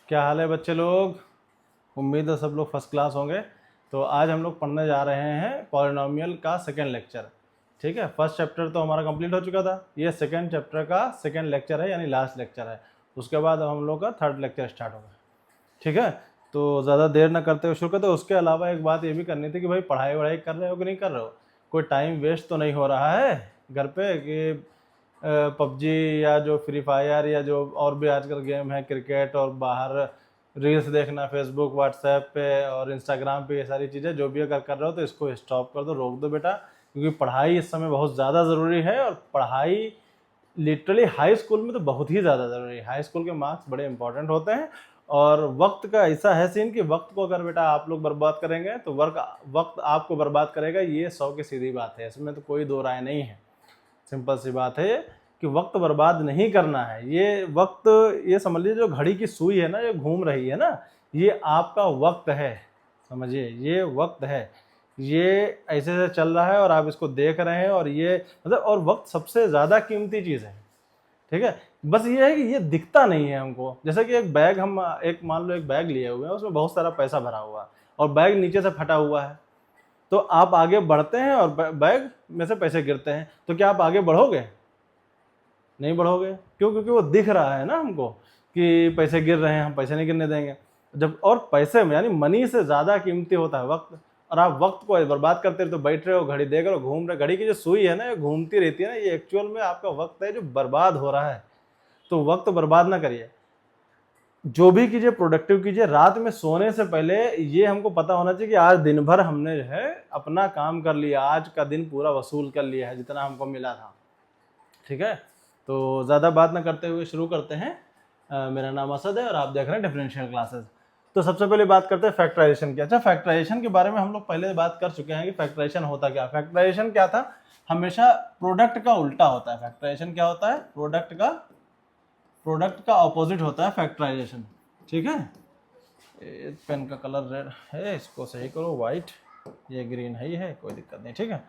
क्या हाल है बच्चे लोग? उम्मीद है सब लोग फर्स्ट क्लास होंगे। तो आज हम लोग पढ़ने जा रहे हैं पॉलिनोमियल का सेकेंड लेक्चर। ठीक है, फर्स्ट चैप्टर तो हमारा कंप्लीट हो चुका था, ये सेकेंड चैप्टर का सेकेंड लेक्चर है, यानी लास्ट लेक्चर है। उसके बाद अब हम लोग का थर्ड लेक्चर स्टार्ट होगा। ठीक है, तो ज़्यादा देर ना करते हुए शुरू करते। उसके अलावा एक बात ये भी करनी थी कि भाई पढ़ाई वढ़ाई कर रहे हो कि नहीं कर रहे हो, कोई टाइम वेस्ट तो नहीं हो रहा है घर पे कि पबजी या जो फ्री फायर या जो और भी आजकल गेम है, क्रिकेट, और बाहर रील्स देखना फेसबुक व्हाट्सएप पे और इंस्टाग्राम पे, ये सारी चीज़ें जो भी अगर कर रहे हो तो इसको स्टॉप कर दो, रोक दो बेटा। क्योंकि पढ़ाई इस समय बहुत ज़्यादा ज़रूरी है, और पढ़ाई लिटरली हाई स्कूल में तो बहुत ही ज़्यादा ज़रूरी है। हाई स्कूल के मार्क्स बड़े इंपॉर्टेंट होते हैं, और वक्त का ऐसा है सीन कि वक्त को अगर बेटा आप लोग बर्बाद करेंगे तो वक्त आपको बर्बाद करेगा, ये 100 की सीधी बात है, इसमें तो कोई दो राय नहीं है। सिंपल सी बात है कि वक्त बर्बाद नहीं करना है। ये वक्त, ये समझ लीजिए जो घड़ी की सुई है ना, ये घूम रही है ना, ये आपका वक्त है। समझिए, ये वक्त है, ये ऐसे ऐसे चल रहा है और आप इसको देख रहे हैं, और ये मतलब, और वक्त सबसे ज़्यादा कीमती चीज़ है। ठीक है, बस ये है कि ये दिखता नहीं है हमको। जैसे कि एक बैग, हम एक मान लो एक बैग लिए हुए हैं, उसमें बहुत सारा पैसा भरा हुआ है और बैग नीचे से फटा हुआ है। तो आप आगे बढ़ते हैं और बैग में से पैसे गिरते हैं, तो क्या आप आगे बढ़ोगे? नहीं बढ़ोगे। क्यों? क्योंकि वो दिख रहा है ना हमको कि पैसे गिर रहे हैं, हम पैसे नहीं गिरने देंगे। जब और पैसे में यानी मनी से ज़्यादा कीमती होता है वक्त, और आप वक्त को बर्बाद करते रहे तो बैठ रहे हो, घड़ी देख रहे हो, घूम रहे। घड़ी की जो सुई है ना, ये घूमती रहती है ना, ये एक्चुअल में आपका वक्त है जो बर्बाद हो रहा है। तो वक्त बर्बाद ना करिए, जो भी कीजिए प्रोडक्टिव कीजिए। रात में सोने से पहले ये हमको पता होना चाहिए कि आज दिन भर हमने जो है अपना काम कर लिया, आज का दिन पूरा वसूल कर लिया है जितना हमको मिला था। ठीक है, तो ज़्यादा बात ना करते हुए शुरू करते हैं। मेरा नाम असद है और आप देख रहे हैं डिफरेंशियल क्लासेस। तो सबसे पहले बात करते हैं फैक्टराइजेशन की। अच्छा, फैक्टराइजेशन के बारे में हम लोग पहले बात कर चुके हैं कि फैक्टराइजेशन होता क्या। फैक्टराइजेशन क्या था? हमेशा प्रोडक्ट का उल्टा होता है। फैक्टराइजेशन क्या होता है? प्रोडक्ट का ऑपोजिट होता है फैक्टराइजेशन। ठीक है, पेन का कलर रेड है, इसको सही करो, वाइट, ये ग्रीन है, ये है, कोई दिक्कत नहीं। ठीक है,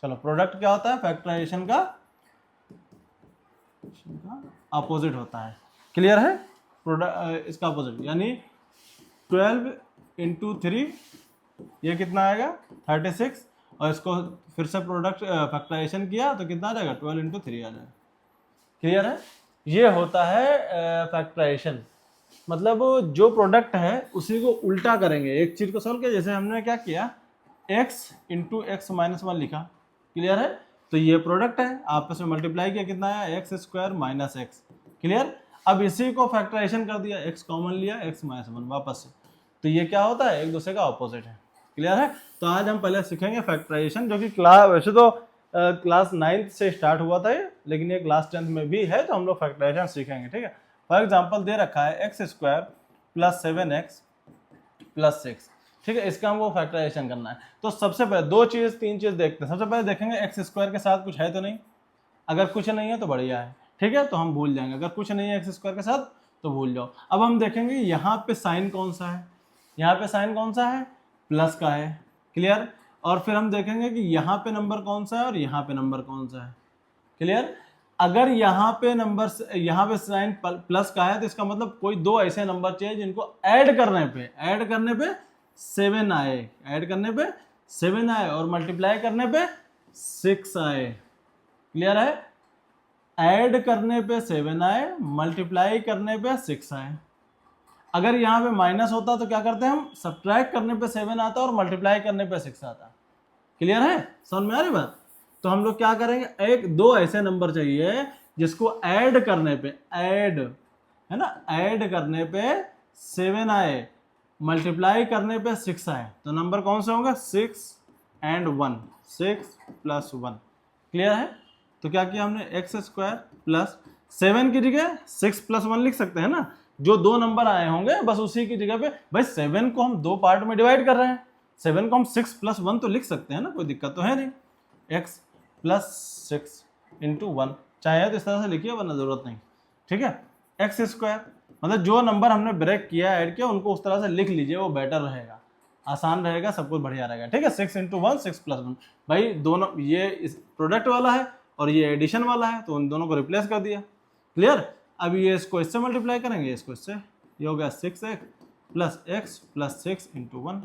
चलो, प्रोडक्ट क्या होता है? फैक्टराइजेशन का अपोजिट होता है। क्लियर है? प्रोडक्ट इसका अपोजिट यानी 12 इंटू 3, ये कितना आएगा? 36। और इसको फिर से प्रोडक्ट फैक्टराइजेशन किया तो कितना आ जाएगा? 12 इंटू 3 आ जाएगा। क्लियर है? ये होता है फैक्टराइजेशन। मतलब जो प्रोडक्ट है उसी को उल्टा करेंगे। एक चीज को सॉल्व किया, जैसे हमने क्या किया, x इंटू एक्स माइनस 1 लिखा। क्लियर है? तो ये प्रोडक्ट है, आपस में मल्टीप्लाई किया, कितना आया? X square minus x. Clear? अब इसी को फैक्टराइजेशन कर दिया, x कॉमन लिया, x माइनस 1 वापस से। तो ये क्या होता है? एक दूसरे का ऑपोजिट है। क्लियर है? तो आज हम पहले सीखेंगे फैक्टराइजेशन, जो कि क्लास वैसे तो क्लास 9th से स्टार्ट हुआ था ये, लेकिन ये क्लास 10th में भी है, तो हम लोग फैक्टराइजेशन सीखेंगे। ठीक है, फॉर एग्जाम्पल दे रखा है x square plus 7x plus 6। ठीक है, इसका हमको फैक्टराइजेशन करना है। तो सबसे पहले तीन चीज देखते हैं। सबसे पहले देखेंगे एक्स स्क्वायर के साथ कुछ है तो नहीं। अगर कुछ नहीं है तो बढ़िया है, ठीक है, तो हम भूल जाएंगे। अगर कुछ नहीं है एक्स स्क्वायर के साथ तो भूल जाओ। अब हम देखेंगे यहाँ पे साइन कौन सा है। यहाँ पे साइन कौन सा है? प्लस का है। क्लियर? और फिर हम देखेंगे कि यहाँ पे नंबर कौन सा है और यहाँ पे नंबर कौन सा है। क्लियर? अगर यहाँ पे साइन प्लस का है तो इसका मतलब कोई दो ऐसे नंबर चाहिए जिनको ऐड करने पे 7 आए, ऐड करने पे 7 आए और मल्टीप्लाई करने पे 6 आए। क्लियर है? ऐड करने पे 7 आए, मल्टीप्लाई करने पे 6 आए। अगर यहाँ पे माइनस होता तो क्या करते हैं हम? सब्ट्रैक्ट करने पे 7 आता और मल्टीप्लाई करने पे 6 आता। क्लियर है? समझ में आ रही बात? तो हम लोग क्या करेंगे, एक दो ऐसे नंबर चाहिए जिसको ऐड करने पे, ऐड है ना, ऐड करने पे 7 आए, मल्टीप्लाई करने पे 6 आए। तो नंबर कौन से होंगे? 6 एंड 1, 6 प्लस 1। क्लियर है? तो क्या किया हमने? एक्स स्क्वायर प्लस 7 की जगह 6 प्लस 1 लिख सकते हैं ना। जो दो नंबर आए होंगे बस उसी की जगह पे, भाई 7 को हम दो पार्ट में डिवाइड कर रहे हैं, 7 को हम 6 प्लस 1 तो लिख सकते हैं ना, कोई दिक्कत तो है नहीं। x प्लस 6 इंटू 1, चाहे तो इस तरह से लिखिए, वरना जरूरत नहीं। ठीक है, एक्स स्क्वायर मतलब जो नंबर हमने ब्रेक किया, ऐड किया, उनको उस तरह से लिख लीजिए, वो बेटर रहेगा, आसान रहेगा, सब कुछ बढ़िया रहेगा। ठीक है, 6 इंटू 1, 6 प्लस 1। भाई दोनों, ये इस प्रोडक्ट वाला है और ये एडिशन वाला है, तो उन दोनों को रिप्लेस कर दिया। क्लियर? अब ये इसको इससे मल्टीप्लाई करेंगे, इसको इससे, ये हो गया 6x plus x plus 6 into 1।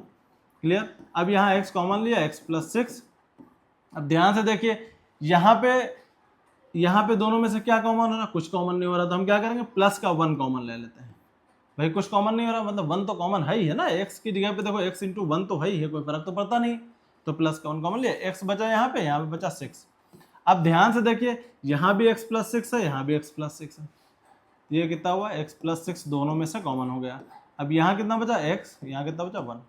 Clear. अब यहाँ x कॉमन लिया, x प्लस 6। अब ध्यान से देखिए यहाँ पे दोनों में से क्या कॉमन हो रहा, कुछ कॉमन नहीं हो रहा, तो हम क्या करेंगे प्लस का 1 कॉमन ले लेते हैं। भाई कुछ कॉमन नहीं हो रहा मतलब 1 तो कॉमन है ही है ना, x की जगह पे देखो x इंटू 1 तो है ही है, कोई फर्क तो पड़ता नहीं। तो प्लस का 1 कॉमन लिया, x बचा यहाँ पे बचा 6। अब ध्यान से देखिए यहाँ भी x प्लस 6 है, यहाँ भी x प्लस 6 है, ये कितना हुआ x प्लस 6 दोनों में से कॉमन हो गया। अब यहाँ कितना बचा x, यहाँ कितना बचा 1।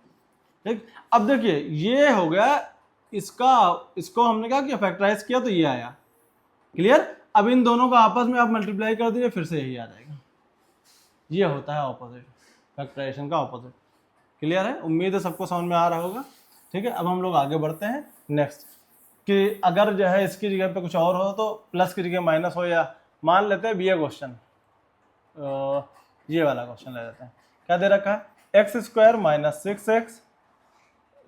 ठीक। अब देखिए ये हो गया इसको हमने क्या किया फैक्टराइज किया तो ये आया। क्लियर। अब इन दोनों को आपस में आप मल्टीप्लाई कर दीजिए फिर से यही आ जाएगा। ये होता है ऑपोजिट, फैक्टराइजेशन का ऑपोजिट। क्लियर है, उम्मीद है सबको समझ में आ रहा होगा। ठीक है, अब हम लोग आगे बढ़ते हैं नेक्स्ट कि अगर जो है इसकी जगह पे कुछ और हो तो प्लस की जगह माइनस हो, या मान लेते हैं ये क्वेश्चन, ये वाला क्वेश्चन ले लेते हैं। क्या दे रखा है x square minus 6x,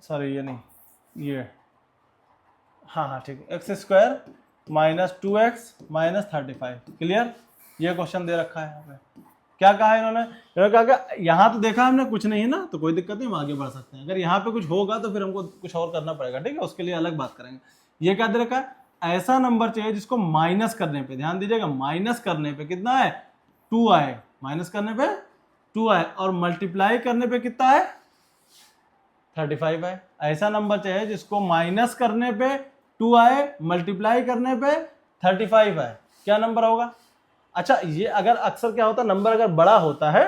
sorry ये नहीं, ये हाँ ठीक है, x square minus 2x minus 35। Clear. ये क्वेश्चन दे रखा है यहाँ पे। क्या कहा है इन्होंने कहा कि यहाँ तो देखा हमने कुछ नहीं है ना, तो कोई दिक्कत नहीं, हम आगे बढ़ सकते हैं। अगर यहाँ पे कुछ होगा तो फिर हमको कुछ और करना पड़ेगा। ठीक है, उसके लिए अलग बात करेंगे। ये क्या दे रखा है, ऐसा नंबर चाहिए जिसको माइनस करने पे, ध्यान दीजिएगा, माइनस करने पे कितना है 2 आए, माइनस करने पे 2 आए, और मल्टीप्लाई करने पे कितना है 35 है। ऐसा नंबर चाहिए जिसको माइनस करने पे 2 आए, मल्टीप्लाई करने पे 35 है। क्या नंबर होगा? अच्छा, ये अगर अक्सर क्या होता है, नंबर अगर बड़ा होता है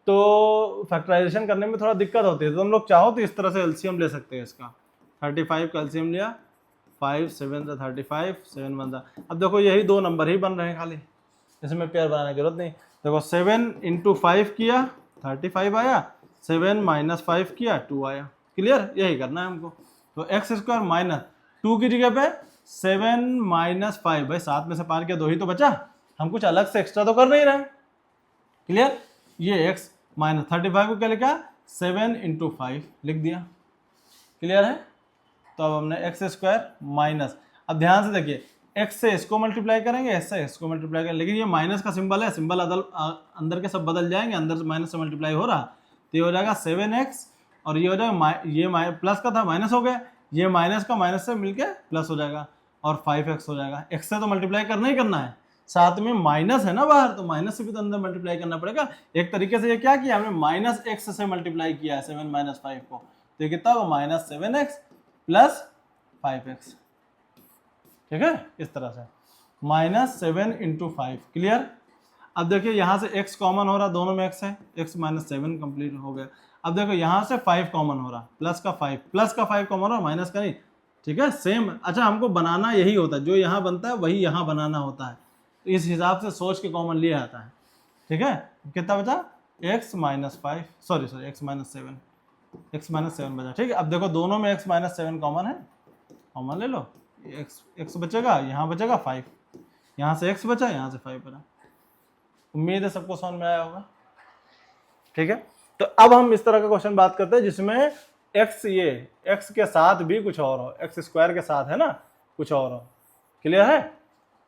तो फैक्टराइजेशन करने में थोड़ा दिक्कत होती है, तो हम लोग चाहो तो इस तरह से एलसीएम ले सकते हैं इसका। 35 का एलसीएम लिया, 5 7 35, 7 बनता। अब देखो यही दो नंबर ही बन रहे हैं खाली, इसमें पेयर बनाने की जरूरत नहीं। देखो 7 इंटू 5 किया 35 आया, 7 माइनस 5 किया 2 आया। क्लियर, यही करना है हमको। तो एक्स स्क्वायर माइनस 2 की जगह पे 7 माइनस 5, भाई 7 में से पार किया 2 ही तो बचा, हम कुछ अलग से एक्स्ट्रा तो कर नहीं रहे। क्लियर। ये x माइनस 35 को क्या लिखा 7 इंटू 5 लिख दिया। क्लियर है। तो अब हमने एक्स स्क्वायर माइनस, अब ध्यान से देखिए x से इसको मल्टीप्लाई करेंगे, s से इसको मल्टीप्लाई करेंगे, लेकिन ये माइनस का सिंबल है, सिंबल अंदर के सब बदल जाएंगे, अंदर से माइनस से मल्टीप्लाई हो रहा, तो ये हो जाएगा 7x, और ये हो जाएगा ये प्लस का था माइनस हो गया, ये माइनस का माइनस से मिलके प्लस हो जाएगा, और 5x हो जाएगा। x से तो मल्टीप्लाई करना ही करना है, साथ में माइनस है ना बाहर, तो माइनस से भी तो अंदर मल्टीप्लाई करना पड़ेगा। एक तरीके से ये क्या किया हमने, माइनस एक्स से मल्टीप्लाई किया है 7 माइनस 5 को, तो ये कितना होगा माइनस 7x प्लस 5x। ठीक है, इस तरह से माइनस 7 इंटू 5। क्लियर। अब देखिए यहाँ से x कॉमन हो रहा, दोनों में x है, x माइनस 7 कंप्लीट हो गया। अब देखो यहाँ से 5 कॉमन हो रहा, प्लस का 5 कॉमन हो रहा, माइनस का नहीं। ठीक है, सेम। अच्छा, हमको बनाना यही होता है, जो यहाँ बनता है वही यहाँ बनाना होता है, तो इस हिसाब से सोच के कॉमन लिया जाता है। ठीक है, कितना बचा x minus 5, sorry x minus 7 बचा। ठीक है, अब देखो दोनों में x माइनस 7 कॉमन है, कॉमन ले लो, x बचेगा, यहाँ बचेगा 5, यहाँ से x बचा, यहाँ से 5 बचा। उम्मीद है सबको समझ में आया होगा। ठीक है, तो अब हम इस तरह का क्वेश्चन बात करते हैं जिसमें x के साथ भी कुछ और हो, x स्क्वायर के साथ है ना कुछ और हो। क्लियर है।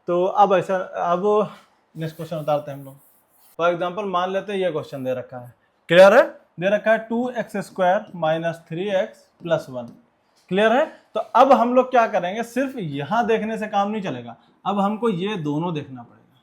तो अब ऐसा, अब नेक्स्ट क्वेश्चन उतारते हैं हम लोग। फॉर एग्जांपल मान लेते हैं ये क्वेश्चन दे रखा है। क्लियर है, दे रखा है 2x square minus 3x plus 1। Clear है। तो अब हम लोग क्या करेंगे, सिर्फ यहां देखने से काम नहीं चलेगा, अब हमको ये दोनों देखना पड़ेगा।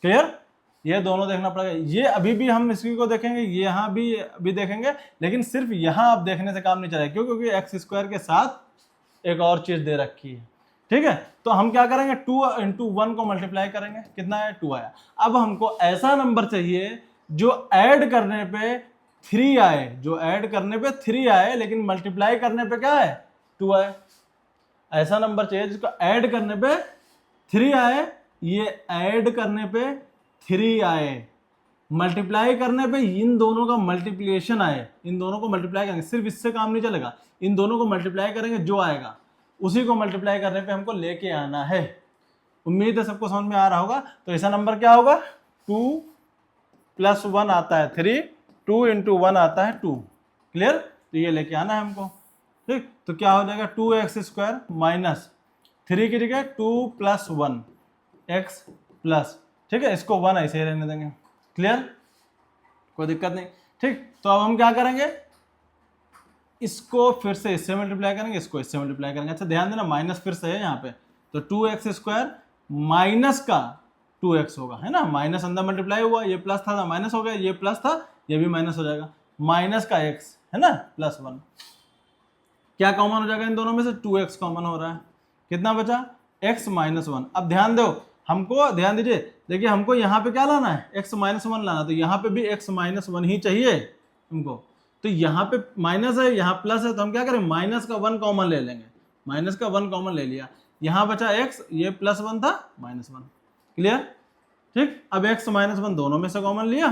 क्लियर, ये दोनों देखना पड़ेगा। ये अभी भी हम इसी को देखेंगे, ये यहाँ भी देखेंगे, लेकिन सिर्फ यहाँ अब देखने से काम नहीं चलेगा। क्यों? क्योंकि एक्स स्क्वायर के साथ एक और चीज दे रखी है। ठीक है, तो हम क्या करेंगे, 2 इंटू 1 को मल्टीप्लाई करेंगे, कितना है 2 आया। अब हमको ऐसा नंबर चाहिए जो ऐड करने पे 3 आए, जो ऐड करने पे 3 आए, लेकिन मल्टीप्लाई करने पे क्या है 2 आए। ऐसा नंबर चाहिए जिसको ऐड करने पे 3 आए, ये ऐड करने पे 3 आए, मल्टीप्लाई करने पे इन दोनों का मल्टीप्लिकेशन आए, इन दोनों को मल्टीप्लाई करेंगे। सिर्फ इससे काम नहीं चलेगा, इन दोनों को मल्टीप्लाई करेंगे, जो आएगा उसी को मल्टीप्लाई करने पे हमको लेके आना है। उम्मीद है सबको समझ में आ रहा होगा। तो ऐसा नंबर क्या होगा, 2 प्लस 1 आता है 3, 2 इंटू 1 आता है 2। क्लियर, तो ये लेके आना है हमको। ठीक, तो क्या हो जाएगा 2x स्क्वायर माइनस 3 की जगह 2 प्लस 1 x प्लस, ठीक है, इसको 1 ऐसे ही रहने देंगे। क्लियर, कोई दिक्कत नहीं। ठीक, तो अब हम क्या करेंगे, इसको फिर से इससे मल्टीप्लाई करेंगे, इसको इससे मल्टीप्लाई करेंगे। अच्छा ध्यान देना माइनस फिर से है यहाँ पे, तो 2x² माइनस का 2x होगा, है ना, माइनस अंदर मल्टीप्लाई हुआ, ये प्लस था माइनस हो गया, ये प्लस था ये भी माइनस हो जाएगा, माइनस का x है ना प्लस 1, क्या कॉमन हो जाएगा इन दोनों में से, 2x कॉमन हो रहा है, कितना बचा x माइनस 1। अब ध्यान दो, हमको ध्यान दीजिए, देखिए हमको यहाँ पे क्या लाना है, x माइनस 1 लाना, तो यहाँ पे भी x माइनस 1 ही चाहिए हमको, तो यहाँ पे माइनस है यहाँ प्लस है, तो हम क्या करें माइनस का 1 कॉमन ले लेंगे, माइनस का 1 कॉमन ले लिया, यहाँ बचा x, ये प्लस 1 था माइनस 1, क्लियर। ठीक, अब x माइनस 1 दोनों में से कॉमन लिया,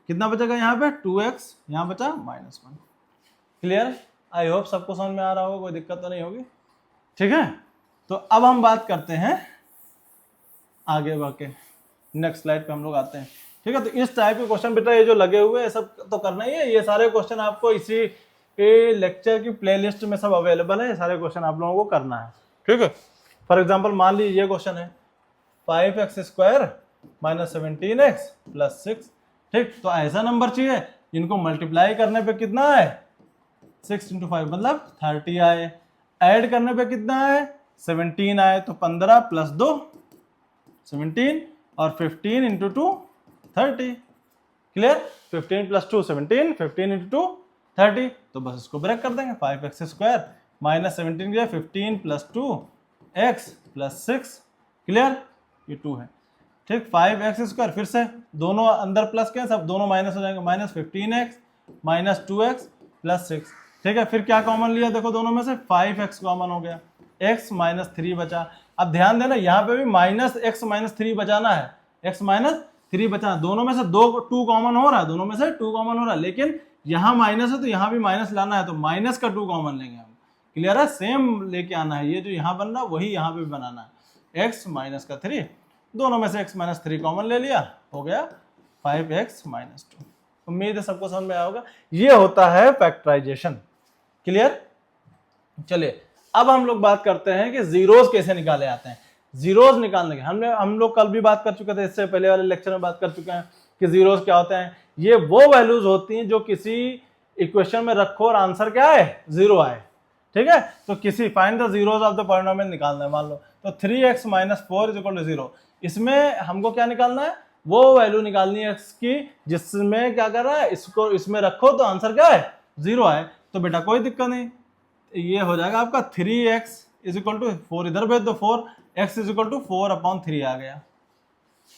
कितना बचेगा यहाँ पे 2x, यहाँ बचा माइनस 1, क्लियर। आई होप सबको समझ में आ रहा होगा, कोई दिक्कत तो नहीं होगी, ठीक है। तो अब हम बात करते हैं आगे बढ़ के, नेक्स्ट स्लाइड पे हम लोग आते हैं, ठीक है। तो इस टाइप के क्वेश्चन बेटा ये जो लगे हुए हैं सब तो करना ही है, ये सारे क्वेश्चन आपको इसी लेक्चर की प्लेलिस्ट में सब अवेलेबल है, ये सारे क्वेश्चन आप लोगों को करना है, ठीक है। फॉर एग्जाम्पल मान लीजिए ये क्वेश्चन है 5x² माइनस 17x प्लस 6, ठीक, तो ऐसा नंबर चाहिए जिनको मल्टीप्लाई करने पे कितना है 6 × 5 मतलब 30 आए, ऐड करने पे कितना है 17 आए, तो 15 प्लस 2 17 और 15 × 2 30, क्लियर। 15 प्लस 2 17, 15 × 2 30, तो बस इसको ब्रेक कर देंगे, 5x² माइनस 17 के 15 प्लस 2x प्लस 6, क्लियर, ये 2 है, ठीक। 5x² फिर से दोनों अंदर प्लस के सब दोनों माइनस हो जाएंगे, minus 15x minus 2x plus 6, ठीक है। फिर क्या कॉमन लिया, देखो दोनों में से 5x कॉमन हो गया, x माइनस 3 बचा। अब ध्यान देना यहाँ पे भी माइनस x माइनस 3 बचाना है, x माइनस 3 बचाना, दोनों में से 2 कॉमन हो रहा है, दोनों में से 2 कॉमन हो रहा है, लेकिन यहाँ माइनस है तो यहाँ भी माइनस लाना है, तो माइनस का 2 कॉमन लेंगे हम, क्लियर है, सेम लेके आना है, ये जो यहाँ बन रहा है वही यहाँ पे भी बनाना है, x माइनस का 3, दोनों में से x माइनस 3 कॉमन ले लिया, हो गया 5x माइनस 2। उम्मीद है सबको समझ में आया होगा, ये होता है फैक्टराइजेशन, क्लियर। चलिए अब हम लोग बात करते हैं कि जीरोस कैसे निकाले जाते हैं। जीरोस निकालने के हम लोग कल भी बात कर चुके थे, इससे पहले वाले लेक्चर में बात कर चुके हैं कि जीरोस क्या होते हैं। ये वो वैल्यूज होती हैं जो किसी इक्वेशन में रखो और आंसर क्या है 0 आए, ठीक है। तो किसी find the zeros of the polynomial निकालना है, मान लो तो 3x minus 4 is equal to 0, इसमें हमको क्या निकालना है, वो वैल्यू निकालनी है x की जिसमें क्या कर रहा है, इसको इसमें रखो तो आंसर क्या है 0 आए, तो बेटा कोई दिक्कत नहीं, ये हो जाएगा आपका 3x इज इक्वल टू 4, इधर भेज दो 4x इज इक्वल टू 4/3 आ गया,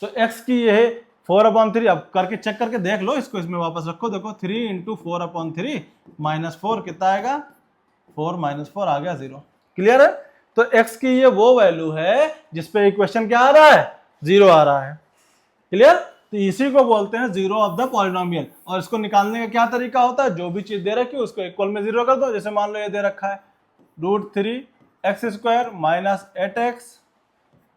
तो x की ये है 4/3, अब करके चेक करके देख लो, इसको इसमें वापस रखो, देखो 3 × 4/3 माइनस 4 कितना आएगा 4 माइनस 4 आ गया 0, क्लियर है। तो x की ये वो वैल्यू है जिसपे इक्वेशन क्या आ रहा है 0 आ रहा है, क्लियर। तो इसी को बोलते हैं जीरो ऑफ द पॉलिनोमियल, और इसको निकालने का क्या तरीका होता है, जो भी चीज दे रखी है उसको इक्वल में 0 कर दो, जैसे मान लो ये दे रखा है √3x² minus 8x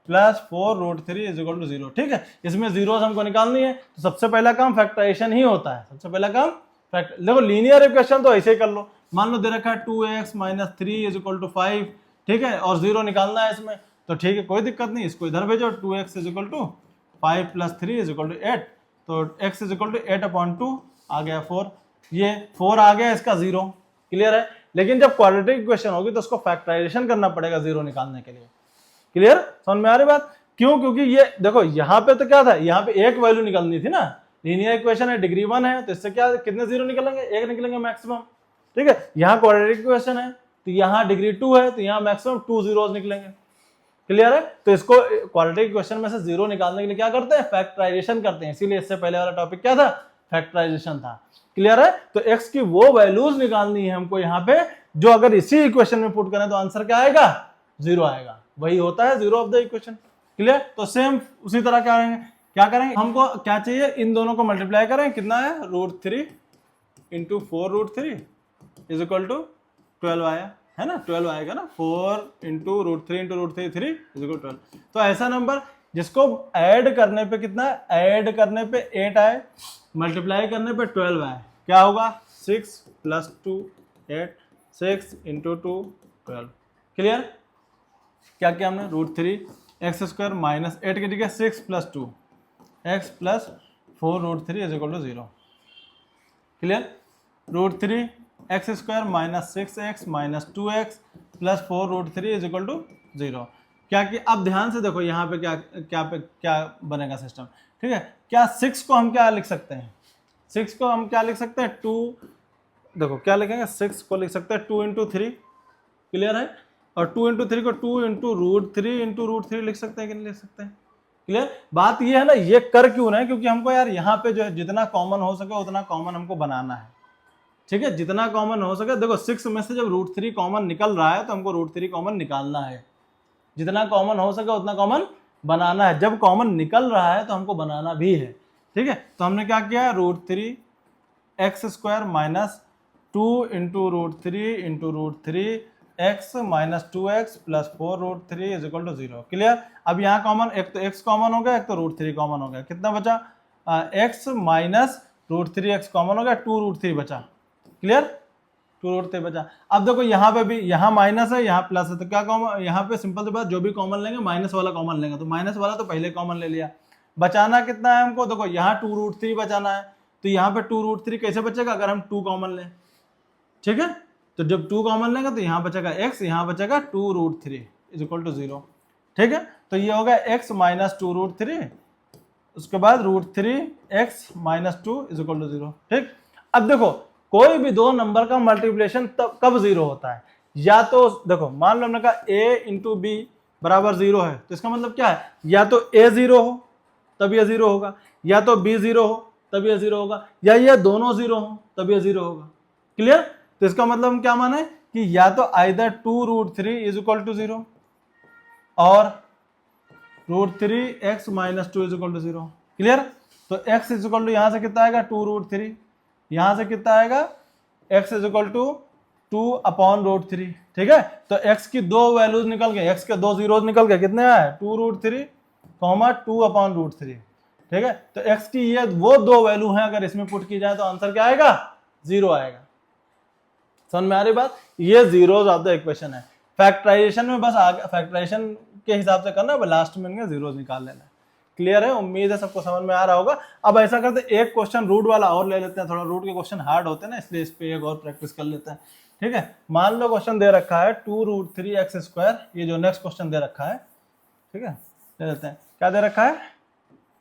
plus 4√3 is equal to 0, ठीक है। इसमें जीरोस हमको निकालनी है, तो सबसे पहला काम फैक्टराइजेशन ही होता है, सबसे पहला काम देखो लीनियर इक्वेशन तो ऐसे ही कर लो, मान लो दे रखा है 2x minus 3 is equal to 5, ठीक है, और 0 निकालना है इसमें, तो ठीक है कोई दिक्कत नहीं, इसको इधर भेजो 2x is equal to 5 plus 3 is equal to 8, तो x इज इक्वल टू 8/2 आ गया 4, ये 4 आ गया इसका 0, क्लियर है। लेकिन जब क्वाड्रेटिक इक्वेशन होगी तो उसको फैक्टराइजेशन करना पड़ेगा 0 निकालने के लिए, क्लियर, समझ में आ रही बात। क्यों, क्योंकि ये देखो यहाँ पे तो क्या था, यहाँ पे एक वैल्यू निकलनी थी ना, लीनियर इक्वेशन है, डिग्री 1 है, तो इससे क्या कितने 0 निकलेंगे, एक निकलेंगे मैक्सिमम, ठीक है। यहाँ क्वाड्रेटिक इक्वेशन है तो यहाँ डिग्री 2 है, तो यहाँ मैक्सिमम 2 zeros निकलेंगे, क्लियर है। तो इसको क्वाड्रेटिक इक्वेशन में से 0 निकालने के लिए क्या करते हैं, फैक्टराइजेशन करते हैं, इसीलिए इससे पहले वाला टॉपिक क्या था, फैक्टराइजेशन था, क्लियर है। तो x की वो वैल्यूज निकालनी है हमको यहाँ पे जो अगर इसी इक्वेशन में पुट करें तो आंसर क्या आएगा 0 आएगा, वही होता है zero of the equation, clear. तो सेम उसी तरह क्या करेंगे हमको क्या चाहिए, इन दोनों को मल्टीप्लाई करें, कितना है √3 × 4√3 इज इक्वल टू 12 आया, है ना, 12 आएगा ना, 4 × √3 × √3 3 इज इक्वल 12। तो ऐसा नंबर जिसको ऐड करने पे कितना, ऐड करने पे 8 आए, मल्टीप्लाई करने पे 12 आए, क्या होगा 6 + 2 8, 6 × 2 12, क्लियर। क्या किया हमने √3x² माइनस 8 की जगह 6 + 2 x plus 4√3 is equal to 0, clear. √3 x square minus 6x minus 2x plus 4√3 is equal to 0। क्या कि अब ध्यान से देखो यहाँ पे क्या बनेगा सिस्टम, ठीक है। क्या 6 को हम क्या लिख सकते हैं, 6 को हम क्या लिख सकते हैं 2, देखो क्या लिखेंगे 6 को लिख सकते हैं 2 इंटू 3, क्लियर है। और 2 इंटू 3 को 2 इंटू √3 लिख सकते हैं कि नहीं लिख सकते हैं, क्लियर। बात ये है ना, ये कर क्यों रहे हैं, क्योंकि हमको यार यहाँ पे जो है जितना कॉमन हो सके उतना कॉमन हमको बनाना है, ठीक है, जितना कॉमन हो सके। देखो 6 में से जब √3 कॉमन निकल रहा है तो हमको √3 कॉमन निकालना है, जितना कॉमन हो सके उतना कॉमन बनाना है। जब कॉमन निकल रहा है तो हमको बनाना भी है, ठीक है। तो हमने क्या किया, √3 x square minus 2 into √3 x minus 2x plus 4√3 is equal to 0, clear. अब यहाँ कॉमन, एक तो x कॉमन हो गया, एक तो √3 कॉमन हो गया, कितना बचा x माइनस √3x कॉमन हो गया, 2√3 बचा, क्लियर, 2√3 बचा। अब देखो यहाँ पे भी, यहाँ माइनस है यहाँ प्लस है, तो क्या कॉमन, यहाँ पे सिंपल सी बात, जो भी कॉमन लेंगे माइनस वाला कॉमन लेंगे, तो माइनस वाला तो पहले कॉमन ले लिया। बचाना कितना है हमको, देखो यहाँ 2√3 बचाना है, तो यहाँ पे 2√3 कैसे बचेगा, अगर हम 2 कॉमन लें, ठीक है। तो जब 2 कॉमन लेंगे तो यहाँ बचेगा x, यहाँ बचेगा 2√3 इज इक्वल टू 0, ठीक है। तो ये होगा x माइनस 2√3, उसके बाद √3x minus 2 is equal to 0, ठीक। अब देखो कोई भी दो नंबर का मल्टीप्लिकेशन तब कब 0 होता है, या तो देखो मान लो हमने कहा a इंटू बी बराबर 0 है, तो इसका मतलब क्या है, या तो a 0 हो तब ये 0 होगा, या तो b 0 हो तब ये 0 होगा, या ये दोनों 0 हो तब ये 0 होगा, क्लियर। तो इसका मतलब हम क्या माने कि या तो आइदर 2√3 इज इक्वल टू 0 और √3x minus 2 is equal to 0, clear. तो x इज इक्वल टू यहाँ से कितना आएगा 2√3, यहाँ से कितना आएगा x इज इक्वल टू 2/√3, ठीक है। तो x की दो वैल्यूज निकल गए, x के दो जीरोज निकल गए, कितने आए 2√3 2/√3, ठीक है। तो x की ये वो दो वैल्यू हैं, अगर इसमें पुट की जाए तो आंसर क्या आएगा 0 आएगा। समझ में आ रही बात, ये जीरोज ऑफ द इक्वेशन है। फैक्टराइजेशन में बस आगे फैक्टराइजेशन के हिसाब से करना है, लास्ट में इनके जीरोज निकाल लेना है, क्लियर है। उम्मीद है सबको समझ में आ रहा होगा। अब ऐसा करते एक क्वेश्चन रूट वाला और ले लेते हैं, थोड़ा रूट के क्वेश्चन हार्ड होते हैं ना, इसलिए इस पे एक और प्रैक्टिस कर लेते हैं, ठीक है। मान लो क्वेश्चन दे रखा है 2√3x², ये जो नेक्स्ट क्वेश्चन दे रखा है, ठीक है, ले लेते हैं। क्या दे रखा है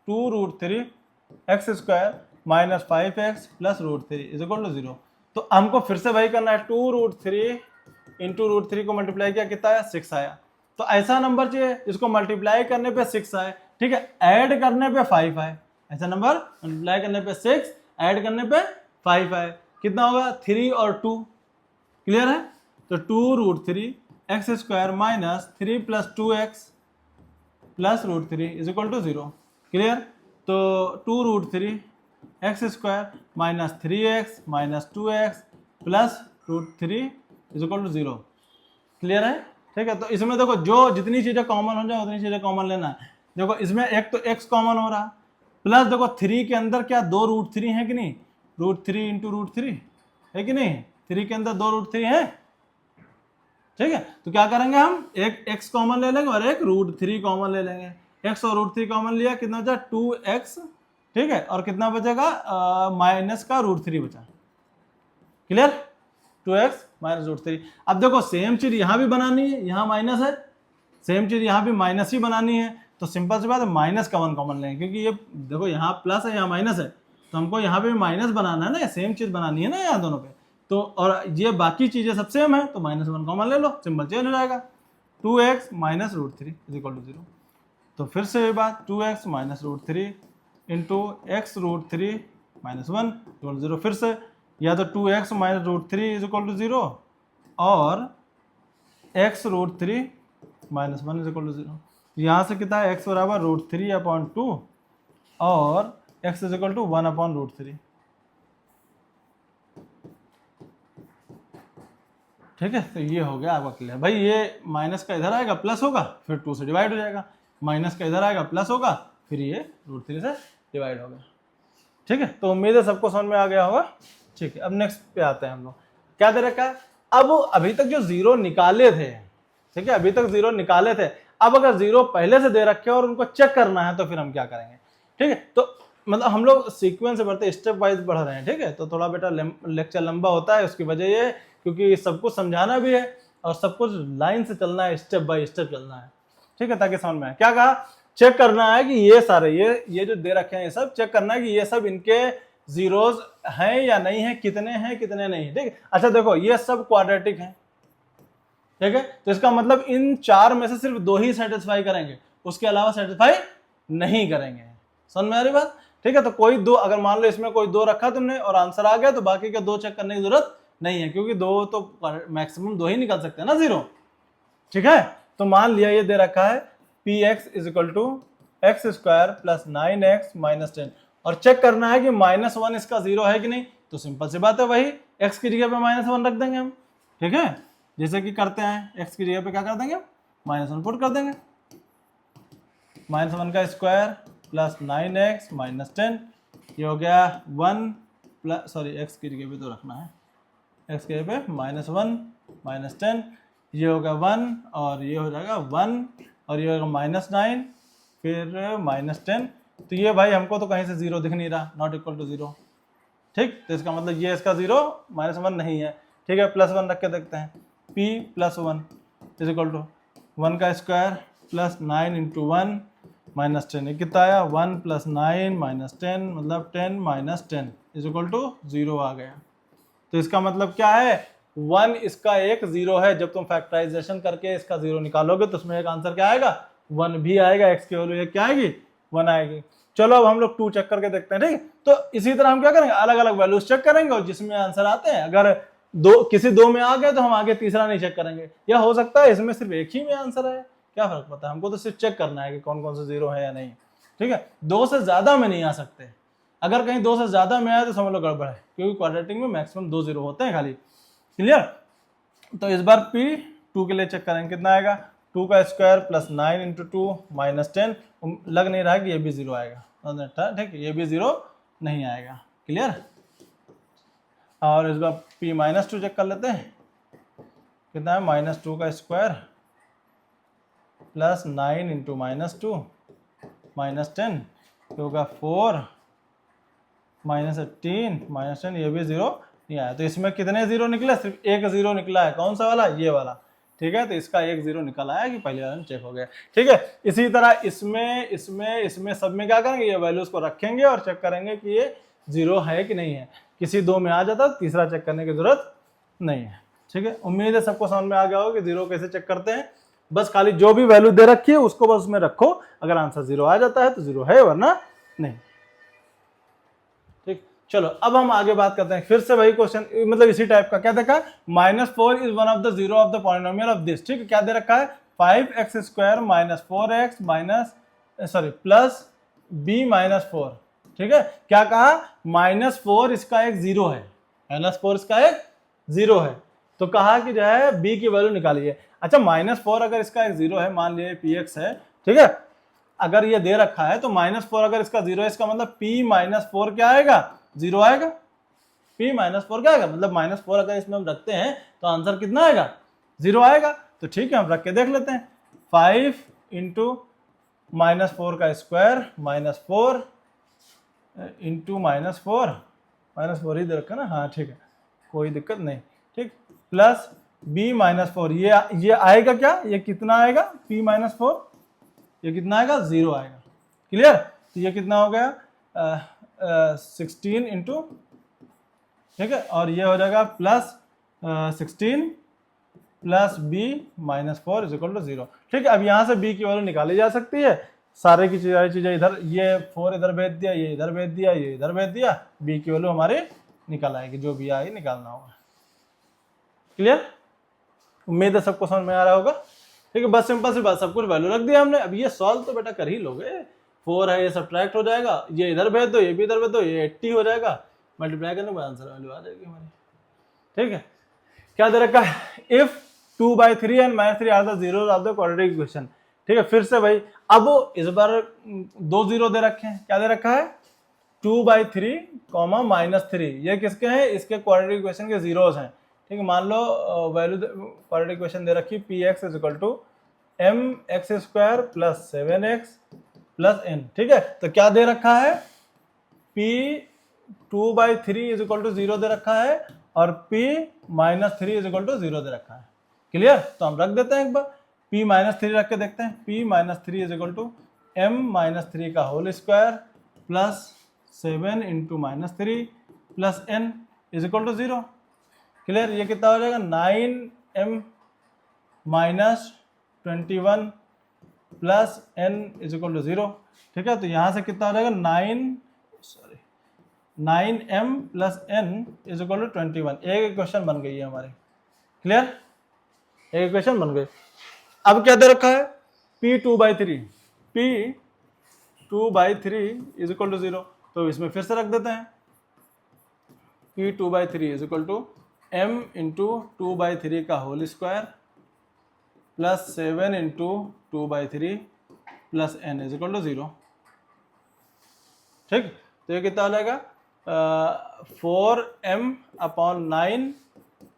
2√3x² minus 5x plus √3 is equal to 0। तो हमको फिर से वही करना है, 2√3 इंटू √3 को मल्टीप्लाई किया, कितना आया 6 आया। तो ऐसा नंबर चाहिए जिसको मल्टीप्लाई करने पे 6 आए, ठीक है, ऐड करने पे 5 आए। ऐसा नंबर मल्टीप्लाई करने पे 6, ऐड करने पे 5 आए, कितना होगा 3 और 2, क्लियर है। तो 2√3x² minus 3 plus 2x plus √3 is equal to 0, clear. तो 2√3x² minus 3x minus 2x plus √3 is equal to 0, clear है, ठीक है। तो इसमें देखो जो जितनी चीजें कॉमन हो जाए उतनी चीजें कॉमन लेना है। देखो इसमें एक तो x कॉमन हो रहा, प्लस देखो 3 के अंदर क्या 2 √3 है कि नहीं, √3 इंटू √3 है कि नहीं, 3 के अंदर 2 √3 है, ठीक है। तो क्या करेंगे हम, एक x कॉमन ले लेंगे और एक √3 कॉमन ले लेंगे। x और √3 कॉमन लिया, कितना बचा 2x, ठीक है, और कितना बचेगा माइनस का √3 बचा, क्लियर, 2x माइनस √3। अब देखो सेम चीज यहाँ भी बनानी है, यहाँ माइनस है, सेम चीज यहाँ भी माइनस ही बनानी है, तो सिंपल सी बात है माइनस का 1 कॉमन लेंगे, क्योंकि ये देखो यहाँ प्लस है यहाँ माइनस है, तो हमको यहाँ पे माइनस बनाना है ना, सेम चीज बनानी है ना यहाँ दोनों पे। तो और ये बाकी चीजें सब सेम है, तो -1 कॉमन ले लो, सिंपल चेंज हो जाएगा, 2x minus √3 is equal to 0। तो फिर से ये बात 2x minus √3 into x √3 minus 1 equal to 0। फिर से या तो 2x minus √3 is equal to 0 और x √3 minus 1 is equal to 0। यहाँ से कितना है x बराबर √3/2 और x इज इक्वल टू 1/√3, ठीक है। तो ये हो गया आपका क्लियर। भाई ये माइनस का इधर आएगा प्लस होगा, फिर 2 से डिवाइड हो जाएगा, माइनस का इधर आएगा प्लस होगा, फिर ये √3 से डिवाइड होगा, ठीक है। तो उम्मीद है सबको समझ में आ गया होगा, ठीक है। अब नेक्स्ट पे आते हैं हम लोग, क्या दे रखा है, अब अभी तक जो 0 निकाले थे, ठीक है, अभी तक 0 निकाले थे, अब अगर 0 पहले से दे रखे और उनको चेक करना है तो फिर हम क्या करेंगे, ठीक है। तो मतलब हम लोग सीक्वेंस से बढ़ते स्टेप वाइज बढ़ रहे हैं, ठीक है। तो थोड़ा बेटा लेक्चर लंबा होता है, उसकी वजह ये क्योंकि सब कुछ समझाना भी है और सब कुछ लाइन से चलना है, स्टेप बाय स्टेप चलना है, ठीक है, ताकि समझ में आए। क्या कहा, चेक करना है कि ये सारे ये जो दे रखे हैं ये सब चेक करना है कि ये सब इनके जीरोज हैं या नहीं है, कितने हैं कितने नहीं है, ठीक है। अच्छा देखो ये सब क्वाड्रेटिक हैं, ठीक है, तो इसका मतलब इन चार में से सिर्फ दो ही सेटिस्फाई करेंगे, उसके अलावा सेटिस्फाई नहीं करेंगे। समझ में आ रही बात, ठीक है। तो कोई दो, अगर मान लो इसमें कोई दो रखा तुमने और आंसर आ गया तो बाकी के दो चेक करने की जरूरत नहीं है, क्योंकि दो तो मैक्सिमम दो ही निकल सकते हैं ना, जीरो, ठीक है। तो मान लिया ये दे रखा है P x is equal to x square plus 9x minus 10 और चेक करना है कि -1 इसका जीरो है कि नहीं। तो सिंपल सी बात है, वही x की जगह पे -1 रख देंगे हम, ठीक है, जैसे कि करते हैं। x की जगह पे क्या कर देंगे, -1 पुट कर देंगे, -1 का स्क्वायर प्लस 9x माइनस 10, ये हो गया 1 प्लस, सॉरी x की जगह पे तो रखना है, x की जगह पे -1 माइनस 10, ये होगा 1 और ये हो जाएगा 1 और ये होगा -9 फिर -10। तो ये भाई हमको तो कहीं से जीरो दिख नहीं रहा, नॉट इक्वल टू जीरो, ठीक। तो इसका मतलब ये इसका जीरो -1 नहीं है, ठीक है। +1 रख के देखते हैं, p + 1 इज इक्वल टू 1 का स्क्वायर प्लस 9 इंटू 1 माइनस 10, ये कितना आया 1 + 9 माइनस 10 मतलब 10 माइनस 10 इज इक्वल टू 0 आ गया। तो इसका मतलब क्या है, 1 इसका एक जीरो है। जब तुम फैक्टराइजेशन करके इसका जीरो निकालोगे तो उसमें एक आंसर क्या आएगा, 1 भी आएगा, x की वैल्यू क्या आएगी, 1 आएगी। चलो अब हम लोग 2 चेक करके देखते हैं, ठीक है। तो इसी तरह हम क्या करेंगे, अलग अलग वैल्यूज चेक करेंगे और जिसमें आंसर आते हैं, अगर किसी दो में आ गए तो हम आगे तीसरा नहीं चेक करेंगे, या हो सकता है इसमें सिर्फ एक ही में आंसर है, क्या फर्क पड़ता है, हमको तो सिर्फ चेक करना है कि कौन कौन से जीरो है या नहीं, ठीक है। 2 से ज्यादा में नहीं आ सकते, अगर कहीं 2 से ज्यादा में आए तो समझ लो गड़बड़ है, क्योंकि क्वाड्रेटिक में मैक्सिमम 2 जीरो होते हैं खाली, क्लियर। तो इस बार p 2 के लिए चेक करेंगे, कितना आएगा, 2 का स्क्वायर प्लस 9 इंटू 2 माइनस 10, लग नहीं रहा है कि ये भी जीरो आएगा, ठीक है, ये भी जीरो नहीं आएगा, क्लियर। और इस बार p -2 चेक कर लेते हैं, कितना है, -2 का स्क्वायर प्लस 9 इंटू -2 माइनस 10 होगा 4 -18 -10, ये भी जीरो नहीं आया। तो इसमें कितने जीरो निकले, सिर्फ एक जीरो निकला है, कौन सा वाला, ये वाला, ठीक है। तो इसका एक जीरो निकल आया कि पहले वाला चेक हो गया, ठीक है। इसी तरह इसमें सब में क्या करेंगे, ये वैल्यूज को रखेंगे और चेक करेंगे कि ये जीरो है कि नहीं है। किसी दो में आ जाता है, तीसरा चेक करने की जरूरत नहीं है, ठीक है। उम्मीद है सबको समझ में आ गया हो कि जीरो कैसे चेक करते हैं। बस खाली जो भी वैल्यू दे रखी है उसको बस उसमें रखो, अगर आंसर जीरो आ जाता है तो जीरो है, वरना नहीं, ठीक। चलो अब हम आगे बात करते हैं, फिर से वही क्वेश्चन, मतलब इसी टाइप का। क्या देखा, -4 is one of the zero of the polynomial of this, ठीक है। क्या दे रखा है, 5x² minus 4x minus plus b minus 4, ठीक है। क्या कहा, -4 इसका एक जीरो है, -4 इसका एक जीरो है, तो कहा कि जो है b की वैल्यू निकालिए। अच्छा -4 अगर इसका एक जीरो है, मान लीजिए px है, ठीक है, अगर ये दे रखा है तो -4 अगर इसका जीरो है, इसका मतलब p -4 क्या आएगा, जीरो आएगा। p -4 क्या आएगा, मतलब -4 अगर इसमें हम रखते हैं तो आंसर कितना आएगा, जीरो आएगा। तो ठीक है, हम रख के देख लेते हैं, 5 इंटू -4 का स्क्वायर -4 इंटू -4 ही दे रखा ना, हाँ ठीक है, कोई दिक्कत नहीं, ठीक, प्लस b -4, ये आएगा क्या, ये कितना आएगा, p -4, ये कितना आएगा, जीरो आएगा, क्लियर। तो ये कितना हो गया, 16 इंटू, ठीक है, और ये हो जाएगा plus 16 plus b -4 is equal to 0, ठीक है। अब यहाँ से b की वैल्यू निकाली जा सकती है, सारे की चीजें इधर, ये 4 इधर भेज दिया, ये इधर भेज दिया, ये इधर भेज दिया, b की वैल्यू हमारी निकल आएगी, जो भी आएगी निकालना होगा, क्लियर। उम्मीद है सबको समझ में आ रहा होगा, ठीक है। बस सिंपल सी बात, सब कुछ वैल्यू रख दिया हमने। अब ये सॉल्व तो बेटा कर ही लोगे, 4 है, ये सब्ट्रैक्ट हो जाएगा, ये इधर भेज दो, ये भी इधर भेज दो, ये 80 हो जाएगा, मल्टीप्लाई करने के बाद आंसर वैल्यू आ जाएगी हमारी, ठीक है। क्या दे रखा है, if 2/3 and -3 are the zeros of the quadratic equation, ठीक है। फिर से भाई, अब इस बार 2 जीरो दे रखे हैं, क्या दे रखा है, 2/3, -3, ये किसके हैं, इसके क्वाड्रेटिक इक्वेशन के जीरोस हैं, ठीक है। मान लो वैल्यू क्वाड्रेटिक इक्वेशन दे रखी, px is equal to mx² plus 7x plus n, ठीक है। तो क्या दे रखा है, p 2/3 इज इक्वल टू 0 दे रखा है और p -3 इज इक्वल टू 0 दे रखा है। क्लियर? तो हम रख देते हैं एक बार, p -3 रख के देखते हैं। p -3 is equal to m-3 का whole square plus 7 into -3 plus n is equal to 0। Clear? ये कितना हो जाएगा? 9m -21 plus n is equal to 0। ठीक है, तो यहाँ से कितना हो जाएगा? 9m plus n is equal to 21। एक इक्वेशन बन गई है हमारी। क्लियर? एक इक्वेशन बन गई। अब क्या दे रखा है? p 2/3 is equal to 0। तो इसमें फिर से रख देते हैं, p 2/3 is equal to m into 2/3 का whole square plus 7 into 2/3 plus n is equal to 0। ठीक, तो ये कितना हो जाएगा? 4m/9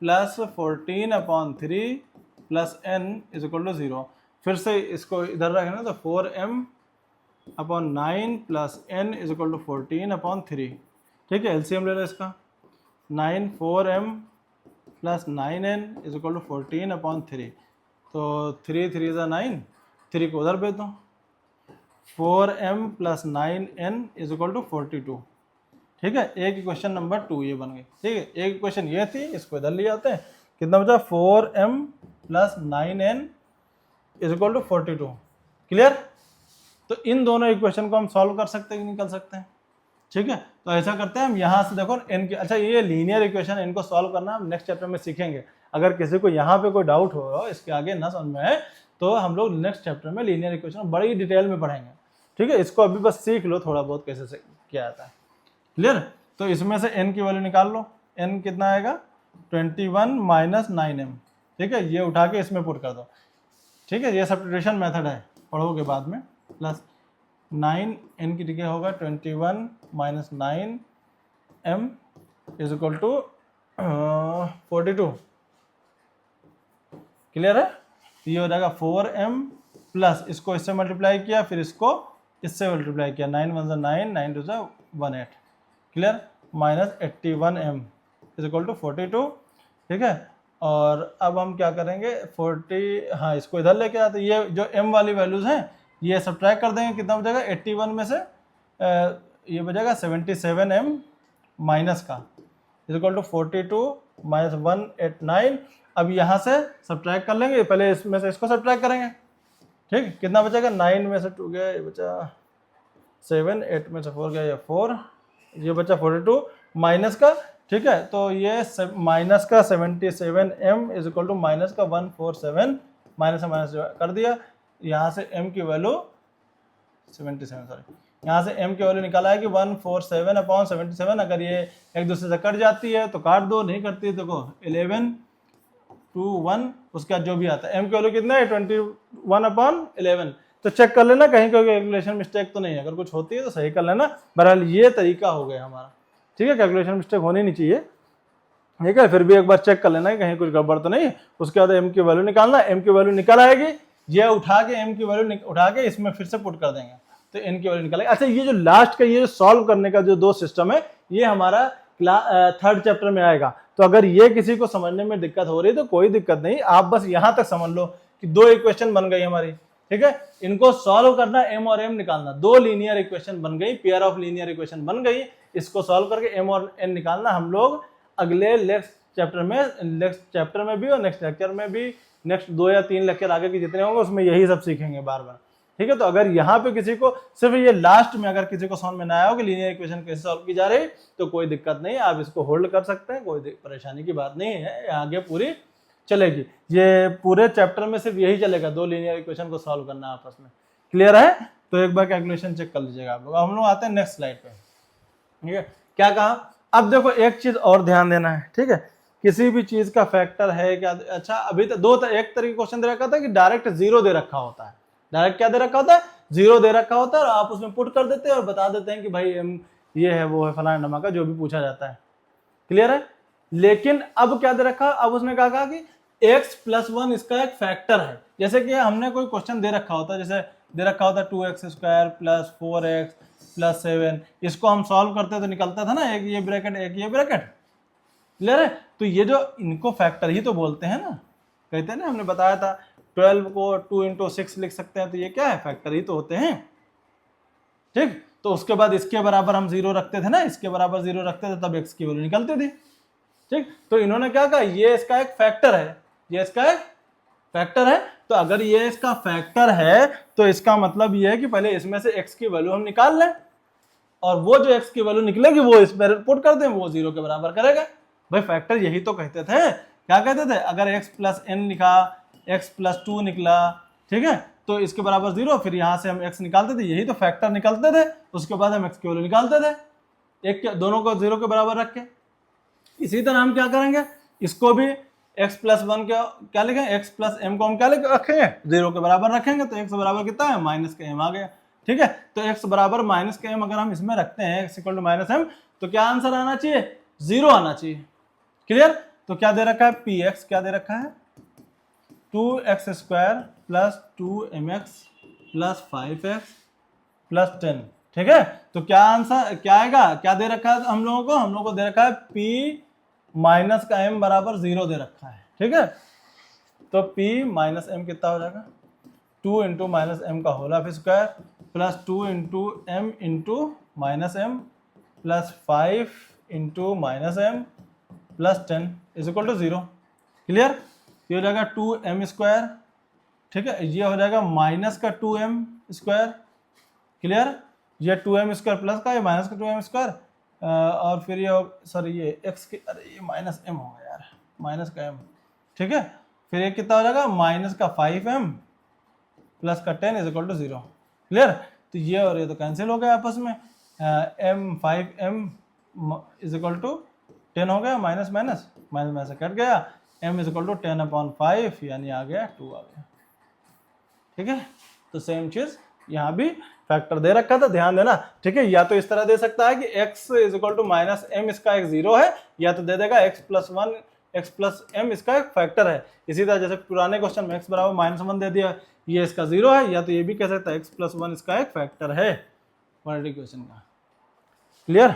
plus 14/3 plus n is equal to 0। फिर से इसको इधर रखना, तो 4m/9 plus n is equal to 14/3। ठीक है, एलसीएम ले लो इसका। 9 4m plus 9n is equal to 14/3। तो 3 3 ज़ा 9, 3 को उधर भेज दो। 4m plus 9n is equal to 42। ठीक है, एक इक्वेशन नंबर 2 ये बन गई। ठीक है, एक इक्वेशन ये थी, इसको इधर ले आते हैं। कितना बचा? 4m plus 9n is equal to 42। Clear? तो इन दोनों इक्वेशन को हम सॉल्व कर सकते हैं कि नहीं कर सकते हैं? ठीक है, तो ऐसा करते हैं हम यहाँ से। देखो n की, अच्छा ये लीनियर इक्वेशन, इनको सॉल्व करना हम नेक्स्ट चैप्टर में सीखेंगे। अगर किसी को यहाँ पे कोई डाउट हो, इसके आगे ना समझ में आए, तो हम लोग नेक्स्ट चैप्टर में लीनियर इक्वेशन बड़ी डिटेल में पढ़ेंगे। ठीक है, इसको अभी बस सीख लो थोड़ा बहुत कैसे से क्या आता है। क्लियर? तो इसमें से n की वैल्यू निकाल लो। n कितना आएगा? 21 माइनस 9m। ठीक है, ये उठा के इसमें पुट कर दो। ठीक है, ये सब्स्टिट्यूशन मेथड है, पढ़ोगे बाद में। प्लस 9n की जगह होगा 21 minus 9m is equal to 42। Clear है? ये हो जाएगा 4m प्लस इसको इससे मल्टीप्लाई किया, फिर इसको इससे मल्टीप्लाई किया। 9 1 9, 9 2 18। Clear? Minus 81m is equal to 42। ठीक है, और अब हम क्या करेंगे? 40, हाँ इसको इधर लेके आते। ये जो m वाली वैल्यूज हैं ये सब्ट्रैक्ट कर देंगे। कितना बचेगा? 81 में से ये बचेगा 77m माइनस का इज इक्वल टू 42 माइनस 189। अब यहाँ से सब्ट्रैक्ट कर लेंगे, पहले इसमें से इसको सब्ट्रैक्ट करेंगे। ठीक, कितना बचेगा? 9 में से 2 गया, ये बचा 7, 8 में से 4 गया, ये 4, ये बचा 42 माइनस का। ठीक है, तो ये माइनस का 77m is equal to minus का 147, माइनस से माइनस कर दिया। यहाँ से m की वैल्यू 77, सॉरी, यहाँ से m की वैल्यू निकाला है कि 147/77। अगर ये एक दूसरे से कट जाती है तो काट दो, नहीं करती है देखो 11 2 1, उसका जो भी आता है। m की वैल्यू कितना है? 21/11। तो चेक कर लेना कहीं कोई कैलकुलेशन मिस्टेक तो नहीं है। अगर कुछ होती है तो सही कर लेना। बहरहाल ये तरीका हो गया हमारा। ठीक है, कैलकुलेशन मिस्टेक होनी नहीं चाहिए। ठीक है, फिर भी एक बार चेक कर लेना है कहीं कुछ गड़बड़ तो नहीं। उसके बाद m की वैल्यू निकालना। m की वैल्यू निकल आएगी, ये उठा के m की वैल्यू उठा के इसमें फिर से पुट कर देंगे, तो n की वैल्यू निकलेगी। अच्छा, ये जो लास्ट का ये जो सॉल्व करने का जो 2 सिस्टम है, ये हमारा 3rd चैप्टर में आएगा। तो अगर ये किसी को समझने में दिक्कत हो रही है तो कोई दिक्कत नहीं, आप बस यहाँ तक समझ लो कि 2 इक्वेशन बन गई हमारी। ठीक है, इनको सॉल्व करना, m और m निकालना। 2 लीनियर इक्वेशन बन गई, पेयर ऑफ लीनियर इक्वेशन बन गई। इसको सॉल्व करके m और n निकालना। हम लोग अगले नेक्स्ट चैप्टर में भी और नेक्स्ट लेक्चर में भी, नेक्स्ट 2 या 3 लेक्चर आगे के जितने होंगे उसमें यही सब सीखेंगे बार बार। ठीक है, तो अगर यहाँ पे किसी को सिर्फ ये लास्ट में अगर किसी को समझ में ना आया हो कि लीनियर इक्वेशन कैसे सॉल्व की जा रही, तो कोई दिक्कत नहीं, आप इसको होल्ड कर सकते हैं, कोई परेशानी की बात नहीं है, आगे पूरी चलेगी। ये पूरे चैप्टर में सिर्फ यही चलेगा, 2 लीनियर इक्वेशन को सॉल्व करना आपस में। क्लियर है? तो एक बार कैलकुलेशन चेक कर लीजिएगा आप लोग। हम लोग आते हैं नेक्स्ट स्लाइड पे। ठीक है, क्या कहा? अब देखो एक चीज और ध्यान देना है। ठीक है, किसी भी चीज का फैक्टर है क्या? अच्छा, अभी तो एक तरीके क्वेश्चन दे रखा था कि डायरेक्ट 0 दे रखा होता है। डायरेक्ट क्या दे रखा होता है? 0 दे रखा होता है, और आप उसमें पुट कर देते हैं और बता देते हैं कि भाई ये है वो है फलाना नमा का, जो भी पूछा जाता है। क्लियर है? लेकिन अब क्या दे रखा? अब उसने कहा कि x+1 इसका एक फैक्टर है। जैसे कि हमने कोई क्वेश्चन दे रखा होता है, जैसे दे रखा होता है 2x² + 4x प्लस 7, इसको हम सॉल्व करते तो निकलता था ना एक ये ब्रैकेट एक ये ब्रैकेट, क्लियर है। तो ये जो इनको फैक्टर ही तो बोलते हैं ना, कहते हैं ना, हमने बताया था 12 को 2 into 6 लिख सकते हैं, तो ये क्या है, फैक्टर ही तो होते हैं, ठीक। तो उसके बाद इसके बराबर हम 0 रखते थे ना, इसके बराबर 0 रखते थे तब x की वैल्यू निकलती थी, ठीक। तो इन्होंने क्या कहा, ये इसका एक फैक्टर है, ये इसका एक फैक्टर है। तो अगर ये इसका फैक्टर है तो इसका मतलब ये है कि पहले इसमें से x की वैल्यू हम निकाल लें और वो जो x की वैल्यू निकलेगी वो इस पर पुट कर दें, वो 0 के बराबर करेगा। भाई फैक्टर यही तो कहते थे, क्या कहते थे, अगर x प्लस n लिखा, x प्लस 2 निकला, ठीक है, तो इसके बराबर 0, फिर यहां से हम x निकालते थे, यही तो फैक्टर निकलते थे। उसके बाद हम x की वैल्यू निकालते थे, एक दोनों को 0 के बराबर रख के। इसी तरह हम क्या करेंगे, इसको भी x प्लस 1 क्या लिखेंगे, x प्लस m को हम क्या रखेंगे, 0 के बराबर रखेंगे। तो x बराबर कितना है, माइनस का m आ गया, ठीक है। तो x बराबर माइनस का m अगर हम इसमें रखते हैं, x equal to minus m, तो क्या आंसर आना चाहिए, 0 आना चाहिए, क्लियर। तो क्या दे रखा है, px क्या दे रखा है, 2x square plus 2mx plus 5x plus 10, ठीक है। तो क्या आंसर क्या आएगा, क्या दे रखा है हम लोगों को, हम लोगों को दे रखा है p माइनस का m बराबर 0 दे रखा है, ठीक है। तो p माइनस m कितना हो जाएगा, 2 इंटू माइनस m का whole of square plus 2 into m into minus m plus 5 into minus m plus 10 is equal to 0, clear. ये हो जाएगा 2m स्क्वायर, ठीक है, ये हो जाएगा माइनस का 2m स्क्वायर, क्लियर। ये 2m स्क्वायर प्लस का, ये माइनस का 2m स्क्वायर, और फिर ये सॉरी ये x के, अरे ये माइनस m हो गया यार, माइनस का m, ठीक है। फिर ये कितना हो जाएगा, माइनस का 5m प्लस का 10 इज इक्वल टू 0, क्लियर। तो ये और ये तो कैंसिल हो गया आपस में, m 5m is equal to 10 हो गया, माइनस माइनस माइनस में से कट गया, m इज इक्वल टू 10/5 यानी आ गया 2 आ गया, ठीक है। तो सेम चीज यहाँ भी फैक्टर दे रखा था, ध्यान देना, ठीक है। या तो इस तरह दे सकता है कि x is equal to minus m इसका एक 0 है, या तो दे देगा x plus 1 x plus m इसका एक फैक्टर है। इसी तरह जैसे पुराने क्वेश्चन में x बराबर माइनस 1 दे दिया, ये इसका 0 है, या तो ये भी कह सकता है x प्लस 1 इसका एक फैक्टर है क्वाड्रेटिक इक्वेशन का, क्लियर,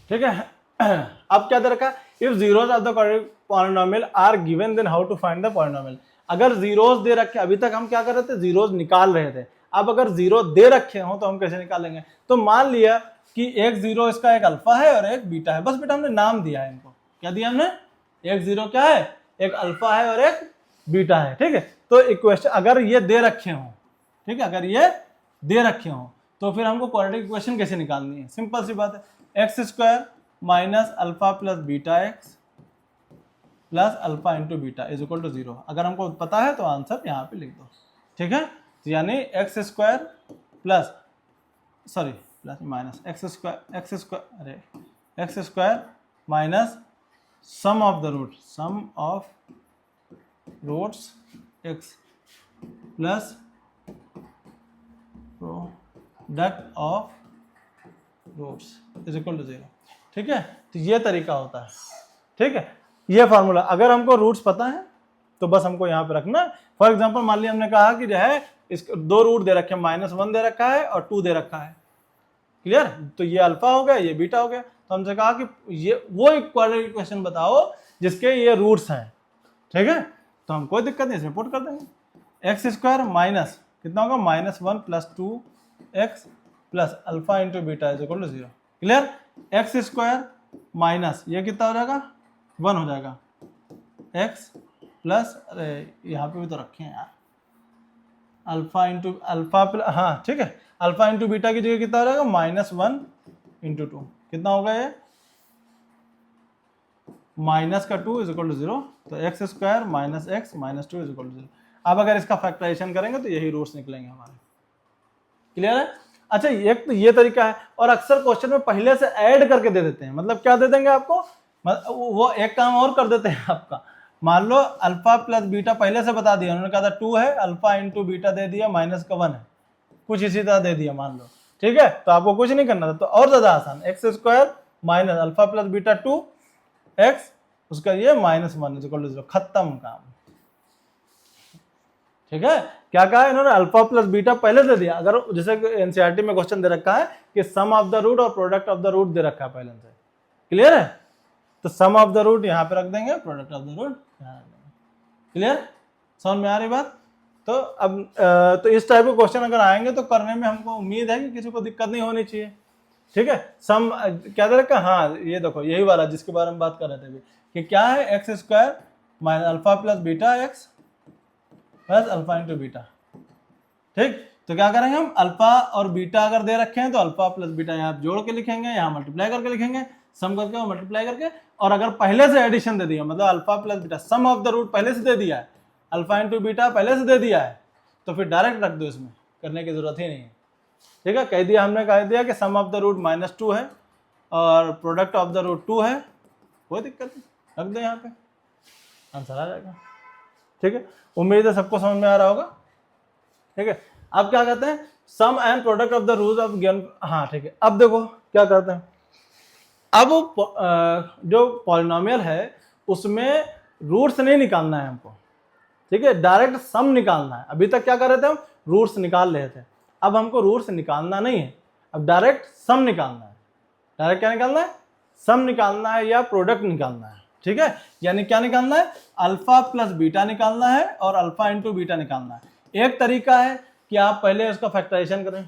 ठीक है। अब क्या दे रखा, if zeros of the quadratic polynomial are given then how to find the polynomial. अगर जीरोस दे रखे, अभी तक हम क्या कर रहे थे, जीरोस निकाल रहे थे, अब अगर जीरो दे रखे हो तो हम कैसे निकालेंगे। तो मान लिया कि एक जीरो इसका एक अल्फा है और एक बीटा है, बस बेटा हमने नाम दिया है इनको, क्या दिया हमने, एक जीरो क्या है, एक अल्फा है और एक बीटा है, ठीक है। तो इक्वेशन अगर ये दे रखे हो, ठीक है, अगर ये दे रखे हो तो फिर हमको क्वाड्रेटिक इक्वेशन कैसे निकालनी है, सिंपल सी बात है, x square minus alpha plus beta x plus alpha into beta is equal to 0। अगर हमको पता है तो आंसर यहाँ पे लिख दो, ठीक है। तो यानी x square plus sorry plus minus x square minus sum of the root, sum of roots x plus product of roots is equal to 0, ठीक है। तो ये तरीका होता है, ठीक है, ये फार्मूला। अगर हमको रूट्स पता है तो बस हमको यहाँ पे रखना है। फॉर एग्जांपल मान लिया हमने कहा कि जो है इसके दो रूट दे रखे हैं, -1 दे रखा है और 2 दे रखा है, क्लियर। तो ये अल्फा हो गया, ये बीटा हो गया। तो हमसे कहा कि ये वो एक क्वाड्रेटिक इक्वेशन बताओ जिसके ये रूट्स हैं, ठीक है। तो हम कोई दिक्कत नहीं, इसमें पुट कर देंगे, एक्स स्क्वायर माइनस कितना होगा, -1 plus 2x plus alpha into beta is equal to 0, clear. X square minus ये कितना हो जाएगा, 1 हो जाएगा, x प्लस, अरे यहाँ पे भी तो रखे हैं यार, अल्फा इंटू अल्फा प्लस, हाँ ठीक है, अल्फा इंटू बीटा की जगह कितना हो जाएगा, -1 इंटू 2 कितना होगा ये, माइनस का 2 इज इक्वल टू 0। तो x square minus x minus 2 is equal to 0। अब अगर इसका फैक्टराइजेशन करेंगे तो यही रूट्स निकलेंगे हमारे, क्लियर है। अच्छा, एक तो ये तरीका है, और अक्सर क्वेश्चन में पहले से ऐड करके दे देते हैं। मतलब क्या दे देंगे आपको, वो एक काम और कर देते हैं आपका, मान लो अल्फा प्लस बीटा पहले से बता दिया, उन्होंने कहा था 2 है, अल्फा इंटू बीटा दे दिया, -1 है, कुछ इसी तरह दे दिया मान लो, ठीक है। तो आपको कुछ नहीं करना था, तो और ज्यादा आसान, x square minus alpha plus beta 2x उसका ये -1 इज इक्वल टू 0, खत्म काम, ठीक है, क्या कहा इन्होंने, अल्फा प्लस बीटा पहले दे दिया। अगर जैसे एनसीईआरटी में क्वेश्चन दे रखा है कि सम ऑफ द रूट और प्रोडक्ट ऑफ द रूट दे रखा है पहले से, क्लियर है, तो सम ऑफ द रूट यहाँ पे रख देंगे, प्रोडक्ट ऑफ द रूट यहाँ रख देंगे। क्लियर, समझ में आ रही बात। तो अब तो इस टाइप के क्वेश्चन अगर आएंगे तो करने में हमको उम्मीद है कि किसी को दिक्कत नहीं होनी चाहिए। ठीक है, सम क्या दे रखा, हाँ ये देखो यही वाला जिसके बारे में बात कर रहे थे अभी, कि क्या है x square minus alpha plus beta x plus alpha into beta. ठीक, तो क्या करेंगे हम, अल्फा और बीटा अगर दे रखे हैं तो अल्फा प्लस बीटा यहाँ जोड़ के लिखेंगे, यहाँ मल्टीप्लाई करके लिखेंगे, सम करके और मल्टीप्लाई करके। और अगर पहले से एडिशन दे दिया, मतलब alpha plus beta sum of the root पहले से दे दिया है, अल्फा इंटू बीटा पहले से दे दिया है, तो फिर डायरेक्ट रख दो, इसमें करने की जरूरत ही नहीं है। ठीक है, कह दिया हमने, कह दिया कि सम ऑफ द रूट -2 है और प्रोडक्ट ऑफ द रूट 2 है, कोई दिक्कत नहीं, रख दो यहाँ पे, आंसर आ जाएगा। ठीक है, उम्मीद है सबको समझ में आ रहा होगा। ठीक है, अब क्या कहते हैं, sum and product of the root of given, हाँ ठीक है। अब देखो क्या करते हैं, अब जो पॉलिनोमियल है उसमें रूट्स नहीं निकालना है हमको, ठीक है, डायरेक्ट सम निकालना है। अभी तक क्या कर रहे थे हम, रूट्स निकाल रहे थे, अब हमको रूट्स निकालना नहीं है, अब डायरेक्ट सम निकालना है। डायरेक्ट क्या निकालना है, सम निकालना है या प्रोडक्ट निकालना है। ठीक है, यानी क्या निकालना है, अल्फा प्लस बीटा निकालना है और अल्फा इंटू बीटा निकालना है। एक तरीका है कि आप पहले उसका फैक्टराइजेशन करें,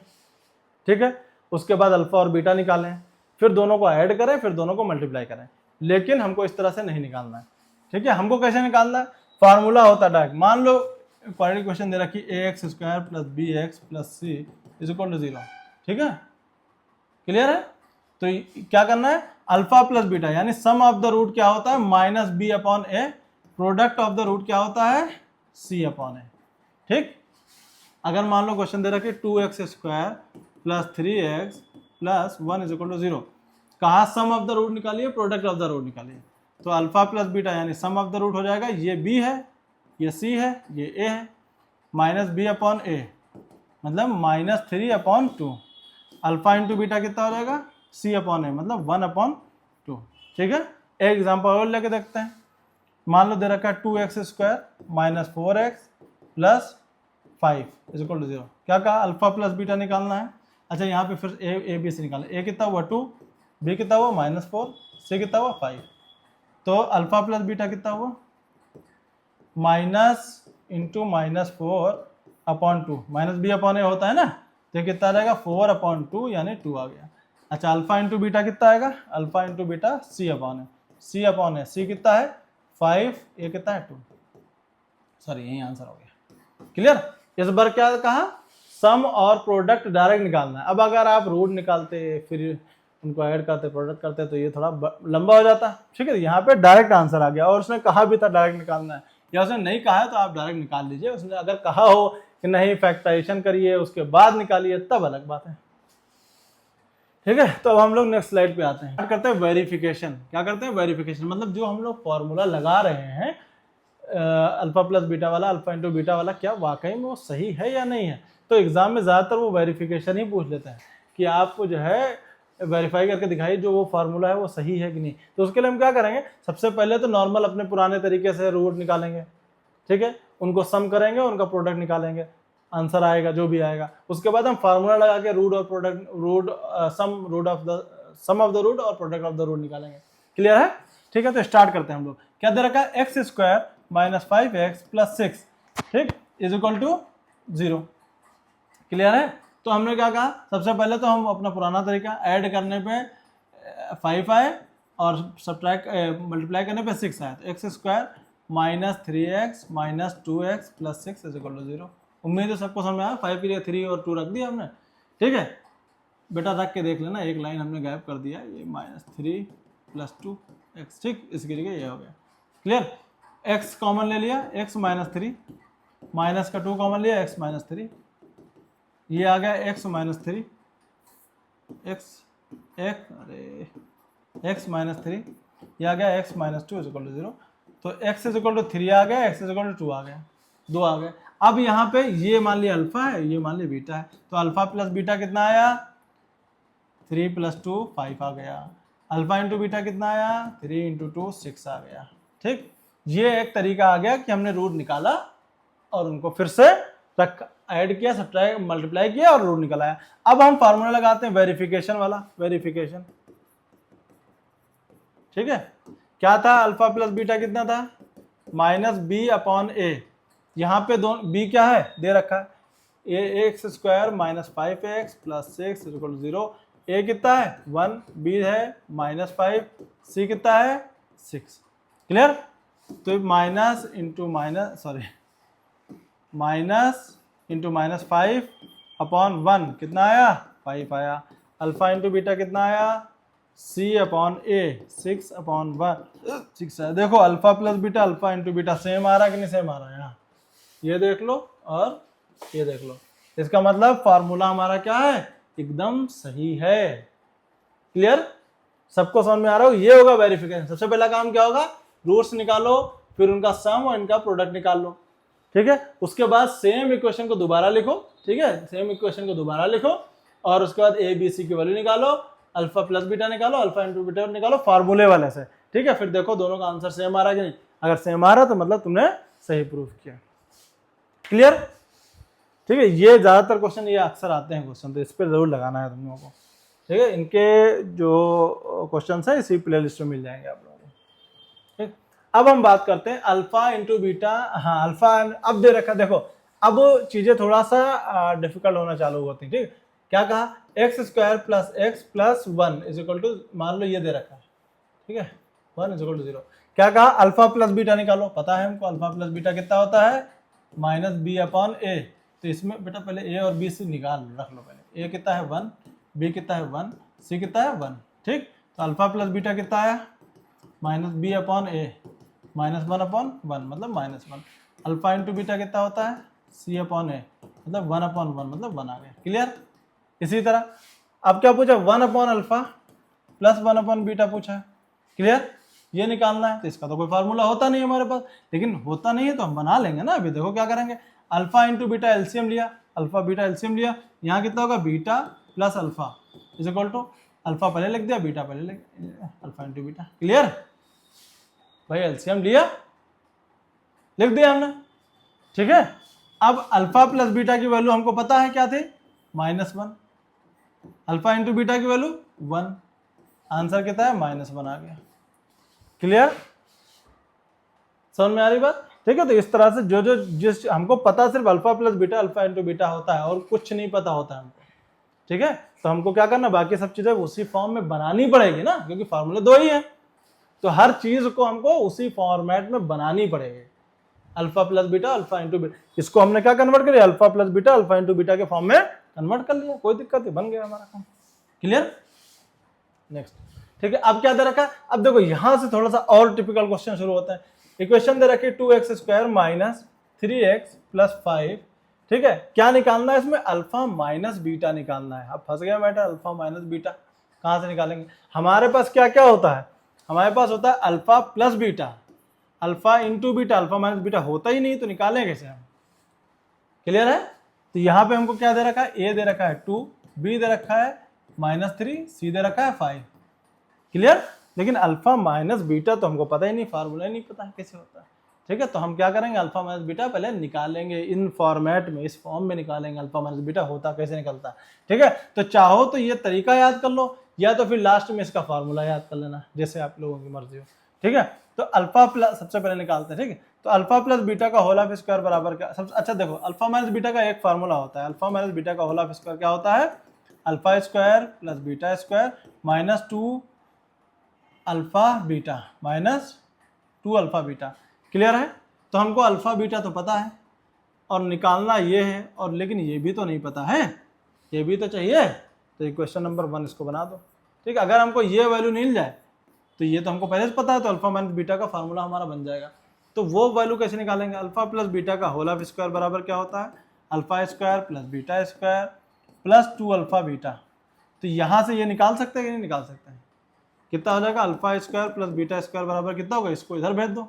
ठीक है, उसके बाद अल्फा और बीटा निकालें, फिर दोनों को ऐड करें, फिर दोनों को मल्टीप्लाई करें, लेकिन हमको इस तरह से नहीं निकालना है। ठीक है, हमको कैसे निकालना है, फार्मूला होता है डायरेक्ट। मान लो क्वाड्रेटिक क्वेश्चन दे रखी ax square plus b x plus c is equal to 0। ठीक है, क्लियर है, तो क्या करना है, अल्फा प्लस बीटा यानी सम ऑफ द रूट क्या होता है, minus b upon a, product of the root क्या होता है, सी अपॉन ए। ठीक, अगर मान लो क्वेश्चन दे रखे 2x square plus 3x plus 1 is equal to 0, कहाँ सम ऑफ द रूट निकालिए, प्रोडक्ट ऑफ द रूट निकालिए, तो अल्फा प्लस बीटा यानी सम ऑफ द रूट हो जाएगा, ये b है, ये c है, ये a है, माइनस बी अपॉन ए मतलब -3 अपॉन 2, अल्फा इंटू बीटा कितना हो जाएगा, c अपॉन ए मतलब 1 अपॉन 2। ठीक है, एक एग्जाम्पल और लेके देखते हैं। मान लो दे रखा है 2x square minus 4x plus 5 is equal to 0। क्या कहा, अल्फा प्लस बीटा निकालना है। अच्छा, यहाँ पे फिर ए बी सी निकालना, ए कितना हुआ 2, बी कितना हुआ -4, सी कितना हुआ 5, तो अल्फा प्लस बीटा कितना हुआ, minus into -4 upon 2, minus b upon a होता है ना, तो कितना आ जाएगा 4 अपॉन 2 यानी 2 आ गया। अच्छा, अल्फा इंटू बीटा कितना आएगा, अल्फा इंटू बीटा सी अपॉन ए, सी अपॉन ए, सी कितना है 5, ए कितना है 2, सॉरी यही आंसर हो गया। क्लियर, इस बार क्या कहा, सम और प्रोडक्ट डायरेक्ट निकालना है। अब अगर आप रूट निकालते फिर उनको ऐड करते प्रोडक्ट करते तो ये थोड़ा लंबा हो जाता। ठीक है, यहाँ पे डायरेक्ट आंसर आ गया, और उसने कहा भी था डायरेक्ट निकालना है, या उसने नहीं कहा है तो आप डायरेक्ट निकाल लीजिए। उसने अगर कहा हो कि नहीं फैक्टराइजेशन करिए उसके बाद निकालिए तब अलग बात है। ठीक है, तो अब हम लोग नेक्स्ट स्लाइड पे आते हैं, करते हैं वेरिफिकेशन। क्या करते हैं, वेरिफिकेशन मतलब जो हम लोग फॉर्मूला लगा रहे हैं अल्फा प्लस बीटा वाला, अल्फा इंटू बीटा वाला, क्या वाकई में वो सही है या नहीं है। तो एग्जाम में ज़्यादातर वो वेरिफिकेशन ही पूछ लेते हैं कि आपको जो है वेरीफाई करके दिखाइए जो वो फार्मूला है वो सही है कि नहीं। तो उसके लिए हम क्या करेंगे, सबसे पहले तो नॉर्मल अपने पुराने तरीके से रूट निकालेंगे। ठीक है, उनको सम करेंगे, उनका प्रोडक्ट निकालेंगे, आंसर आएगा जो भी आएगा। उसके बाद हम फार्मूला लगा के रूट और product, sum of the root और प्रोडक्ट ऑफ द रूट निकालेंगे। क्लियर है, ठीक है, तो स्टार्ट करते हैं हम लोग। क्या दे रखा है, x square minus 5x plus 6, ठीक, इज इक्वल टू 0। क्लियर है, तो हमने क्या कहा, सबसे पहले तो हम अपना पुराना तरीका, ऐड करने पे 5 आए और सब्ट्रैक्ट मल्टीप्लाई करने पे 6 आए, तो x square minus 3x minus 2x plus 6 is equal to 0। उम्मीद है सबको समझ में आया, 5 के लिए 3 और 2 रख दिया हमने। ठीक है बेटा, रख के देख लेना, एक लाइन हमने गायब कर दिया, ये -3 प्लस 2x, ठीक, इसकी जगह ये हो गया। क्लियर, x कॉमन ले लिया, x माइनस 3, माइनस का 2 कॉमन लिया, x माइनस 3, ये आ गया x माइनस 3, x माइनस 3, ये आ गया x minus 2 is equal to 0। तो x इज इक्वल टू 3 आ गया, x इज इक्वल टू 2 आ गया, 2 आ गए। अब यहाँ पे ये मान लिया अल्फा है, ये मान लिया बीटा है, तो अल्फा प्लस बीटा कितना आया, 3 प्लस 2 5 आ गया। अल्फा इंटू बीटा कितना आया, 3 इंटू 2 6 आ गया। ठीक, ये एक तरीका आ गया कि हमने रूट निकाला और उनको फिर से रख ऐड किया, सब्ट्रैक्ट मल्टीप्लाई किया और रूट निकल आया। अब हम फार्मूला लगाते हैं वेरिफिकेशन वाला, वेरिफिकेशन, ठीक है। क्या था, अल्फा प्लस बीटा कितना था, माइनस बी अपॉन ए। यहाँ पे दोनों बी क्या है दे रखा है, a x square minus 5x plus 6 equal 0। A कितना है 1, बी है माइनस 5, सी कितना है 6। क्लियर। तो minus into minus minus into minus 5 upon 1 कितना आया 5 आया। अल्फा इंटू बीटा कितना आया सी अपॉन ए 6 अपॉन 1 6 है। देखो alpha plus beta, alpha into beta same आ रहा है कि नहीं सेम आ रहा है, यहाँ ये देख लो और ये देख लो। इसका मतलब फार्मूला हमारा क्या है, एकदम सही है। क्लियर, सबको समझ में आ रहा हो। ये होगा वेरिफिकेशन। सबसे पहला काम क्या होगा, रूट्स निकालो, फिर उनका सम और इनका प्रोडक्ट निकाल लो, ठीक है। उसके बाद सेम इक्वेशन को दोबारा लिखो, ठीक है, सेम इक्वेशन को दोबारा लिखो और उसके बाद ए बी सी की वैल्यू निकालो, अल्फा प्लस बीटा निकालो, अल्फा इंटू बीटा निकालो फार्मूले वाले से, ठीक है। फिर देखो दोनों का आंसर सेम आ रहा है कि नहीं। अगर सेम आ रहा तो मतलब तुमने सही प्रूफ किया। क्लियर, ठीक है। ये ज्यादातर क्वेश्चन ये अक्सर आते हैं क्वेश्चन, तो इस पर जरूर लगाना है तुम लोगों को, ठीक है। इनके जो क्वेश्चन है इसी प्ले लिस्ट में मिल जाएंगे आप लोगों को, ठीक। अब हम बात करते हैं अल्फा इंटू बीटा। हाँ अल्फा अब दे रखा, देखो अब चीजें थोड़ा सा डिफिकल्ट होना चालू होती हैं, ठीक। क्या कहा, x square plus x plus 1 is equal to, मान लो ये दे रखा है, ठीक है, 1 इज इक्वल टू 0। क्या कहा, अल्फा प्लस बीटा निकालो, पता है हमको अल्फा प्लस बीटा कितना होता है माइनस बी अपॉन ए। तो इसमें बेटा पहले ए और बी से निकाल रख लो, पहले ए कितना है 1, बी कितना है 1, सी कितना है 1, ठीक। तो अल्फा प्लस बीटा कितना आया minus b upon a minus 1 upon 1 मतलब माइनस 1। अल्फा इंटू बीटा कितना होता है सी अपॉन ए मतलब 1 अपॉन 1 मतलब 1 आ गया। क्लियर। इसी तरह अब क्या पूछा, 1 upon alpha plus 1 upon beta पूछा है। क्लियर, ये निकालना है। तो इसका तो कोई फार्मूला होता नहीं है हमारे पास, लेकिन होता नहीं है तो हम बना लेंगे ना। अभी देखो क्या करेंगे, अल्फा इंटू बीटा एलसीएम लिया, अल्फा बीटा एलसीएम लिया, यहाँ कितना होगा beta plus alpha is equal to, alpha पहले लिख दिया बीटा पहले लिख, अल्फा इंटू बीटा। क्लियर भाई, एलसीएम लिया लिख दिया हमने, ठीक है। अब अल्फा प्लस बीटा की वैल्यू हमको पता है क्या थी -1, अल्फा इंटू बीटा की वैल्यू 1, आंसर कितना है -1 आ गया। क्लियर, समझ में आ रही बात, ठीक है। तो इस तरह से जो जिस हमको पता सिर्फ alpha plus beta alpha into beta होता है और कुछ नहीं पता होता है हमको, ठीक है। तो हमको क्या करना, बाकी सब चीजें उसी फॉर्म में बनानी पड़ेगी ना, क्योंकि फार्मूले 2 ही है। तो हर चीज को हमको उसी फॉर्मेट में बनानी पड़ेगी, alpha plus beta alpha into beta. इसको हमने क्या कन्वर्ट कर लिया, alpha plus beta alpha into beta के फॉर्म में कन्वर्ट कर लिया, कोई दिक्कत नहीं, बन गया हमारा काम। क्लियर, नेक्स्ट, ठीक है। अब क्या दे रखा है, अब देखो यहां से थोड़ा सा और टिपिकल क्वेश्चन शुरू होता है। इक्वेशन दे रखी 2x square minus 3x plus 5, ठीक है। क्या निकालना है इसमें, अल्फा माइनस बीटा निकालना है। अब फंस गया मैटर, अल्फा माइनस बीटा कहां से निकालेंगे। हमारे पास क्या क्या होता है, हमारे पास होता है alpha plus beta, alpha into beta, alpha minus beta होता ही नहीं तो निकालें कैसे हम। क्लियर है। तो यहाँ पे हमको क्या दे रखा है, ए दे रखा है 2, बी दे रखा है -3, सी दे रखा है 5। क्लियर, लेकिन अल्फा माइनस बीटा तो हमको पता ही नहीं, फार्मूला ही नहीं पता है कैसे होता है, ठीक है। तो हम क्या करेंगे, अल्फा माइनस बीटा पहले निकालेंगे इन फॉर्मेट में, इस फॉर्म में निकालेंगे अल्फा माइनस बीटा होता कैसे निकलता है, ठीक है। तो चाहो तो ये तरीका याद कर लो, या तो फिर लास्ट में इसका फार्मूला याद कर लेना, जैसे आप लोगों की मर्जी हो, ठीक है। तो अल्फा प्लस सबसे पहले निकालते हैं, ठीक है। तो अल्फा प्लस बीटा का होल ऑफ स्क्वायर बराबर क्या, सबसे अच्छा देखो अल्फा माइनस बीटा का एक फार्मूला होता है, अल्फा माइनस बीटा का होल ऑफ स्क्वायर क्या होता है, alpha square plus beta square -2 alpha beta -2 alpha beta. Clear है। तो हमको अल्फा बीटा तो पता है और निकालना ये है, और लेकिन ये भी तो नहीं पता है, ये भी तो चाहिए। तो इक्वेशन नंबर 1 इसको बना दो, ठीक है। अगर हमको ये वैल्यू मिल जाए तो ये तो हमको पहले से पता है, तो अल्फा माइनस बीटा का फार्मूला हमारा बन जाएगा। तो वो वैल्यू कैसे निकालेंगे, अल्फा प्लस बीटा का होल ऑफ स्क्वायर बराबर क्या होता है, alpha square plus beta square plus 2 alpha beta. तो यहाँ से ये निकाल सकते हैं कि नहीं निकाल सकते हैं, कितना हो जाएगा, alpha square plus beta square बराबर कितना होगा, इसको इधर भेज दो,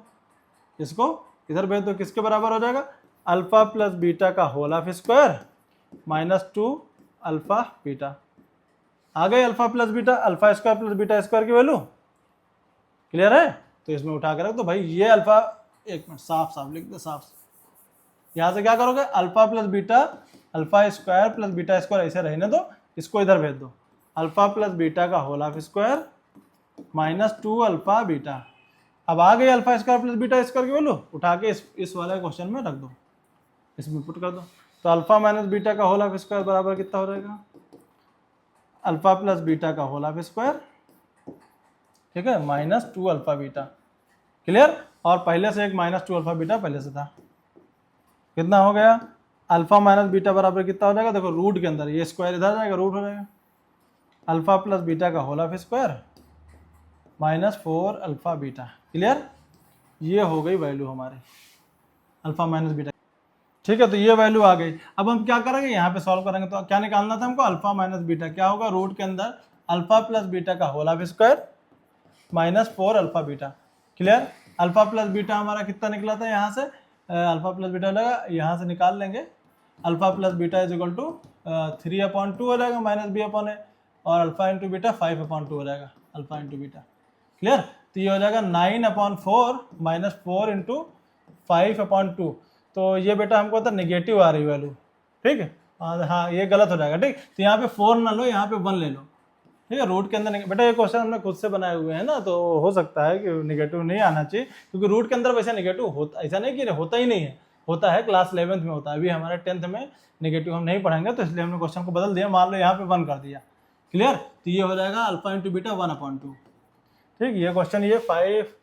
इसको इधर भेज दो, किसके बराबर हो जाएगा, अल्फा प्लस बीटा का whole of square -2 alpha beta. आ गए alpha plus beta, alpha square plus beta square की वैल्यू। क्लियर है। तो इसमें उठा कर रख दो भाई, ये अल्फा, एक मिनट साफ साफ लिख दो, साफ यहाँ से क्या करोगे, alpha plus beta, alpha square plus beta square ऐसे रहने दो, इसको इधर भेज दो, अल्फा प्लस बीटा का whole half square minus 2 alpha beta. अब आ गई alpha square plus beta square की वैल्यू, उठा के इस वाले क्वेश्चन में रख दो, इसमें पुट कर दो। तो अल्फा माइनस बीटा का होल हाफ स्क्वायर बराबर कितना हो जाएगा, अल्फा प्लस बीटा का होल हाफ स्क्वायर, ठीक है, माइनस 2 अल्फा बीटा। क्लियर। और पहले से एक माइनस 2 अल्फा बीटा पहले से था, कितना हो गया, अल्फा माइनस बीटा बराबर कितना हो जाएगा, देखो रूट के अंदर ये स्क्वायर इधर जाएगा, रूट हो जाएगा, अल्फा प्लस बीटा का whole half square minus 4 alpha beta. Clear. ये हो गई वैल्यू हमारी अल्फा माइनस बीटा, ठीक है। तो ये वैल्यू आ गई। अब हम क्या करेंगे, यहाँ पे सॉल्व करेंगे, तो क्या निकालना था हमको, अल्फा माइनस बीटा, क्या होगा, रूट के अंदर अल्फा प्लस बीटा का whole half square minus 4 alpha beta. Clear. Alpha plus beta हमारा कितना निकला था, यहाँ से अल्फा प्लस बीटा लगा, यहाँ से निकाल लेंगे, alpha plus beta is equal to 3/2 हो जाएगा माइनस बी अपॉन ए, और अल्फा इंटू बीटा 5/2 हो जाएगा, अल्फा इंटू बीटा। क्लियर। तो ये हो जाएगा 9/4 माइनस 4 इंटू 5/2। तो ये बेटा हमको तो निगेटिव आ रही वैल्यू, ठीक है, हाँ ये गलत हो जाएगा, ठीक। तो यहाँ पे 4 ना लो, यहाँ पे 1 ले लो, ठीक है। रूट के अंदर बेटा ये क्वेश्चन हमने खुद से बनाए हुए हैं ना, तो हो सकता है कि निगेटिव नहीं आना चाहिए, क्योंकि रूट के अंदर वैसे निगेटिव होता, ऐसा नहीं कि होता ही नहीं है, होता है, क्लास 11th में होता है, अभी हमारे 10th में निगेटिव हम नहीं पढ़ेंगे, तो इसलिए हमने क्वेश्चन को बदल दिया, मान लो यहाँ पे 1 कर दिया। क्लियर। तो ये हो जाएगा अल्फा इंटू बीटा 1/2, ठीक। ये क्वेश्चन ये 5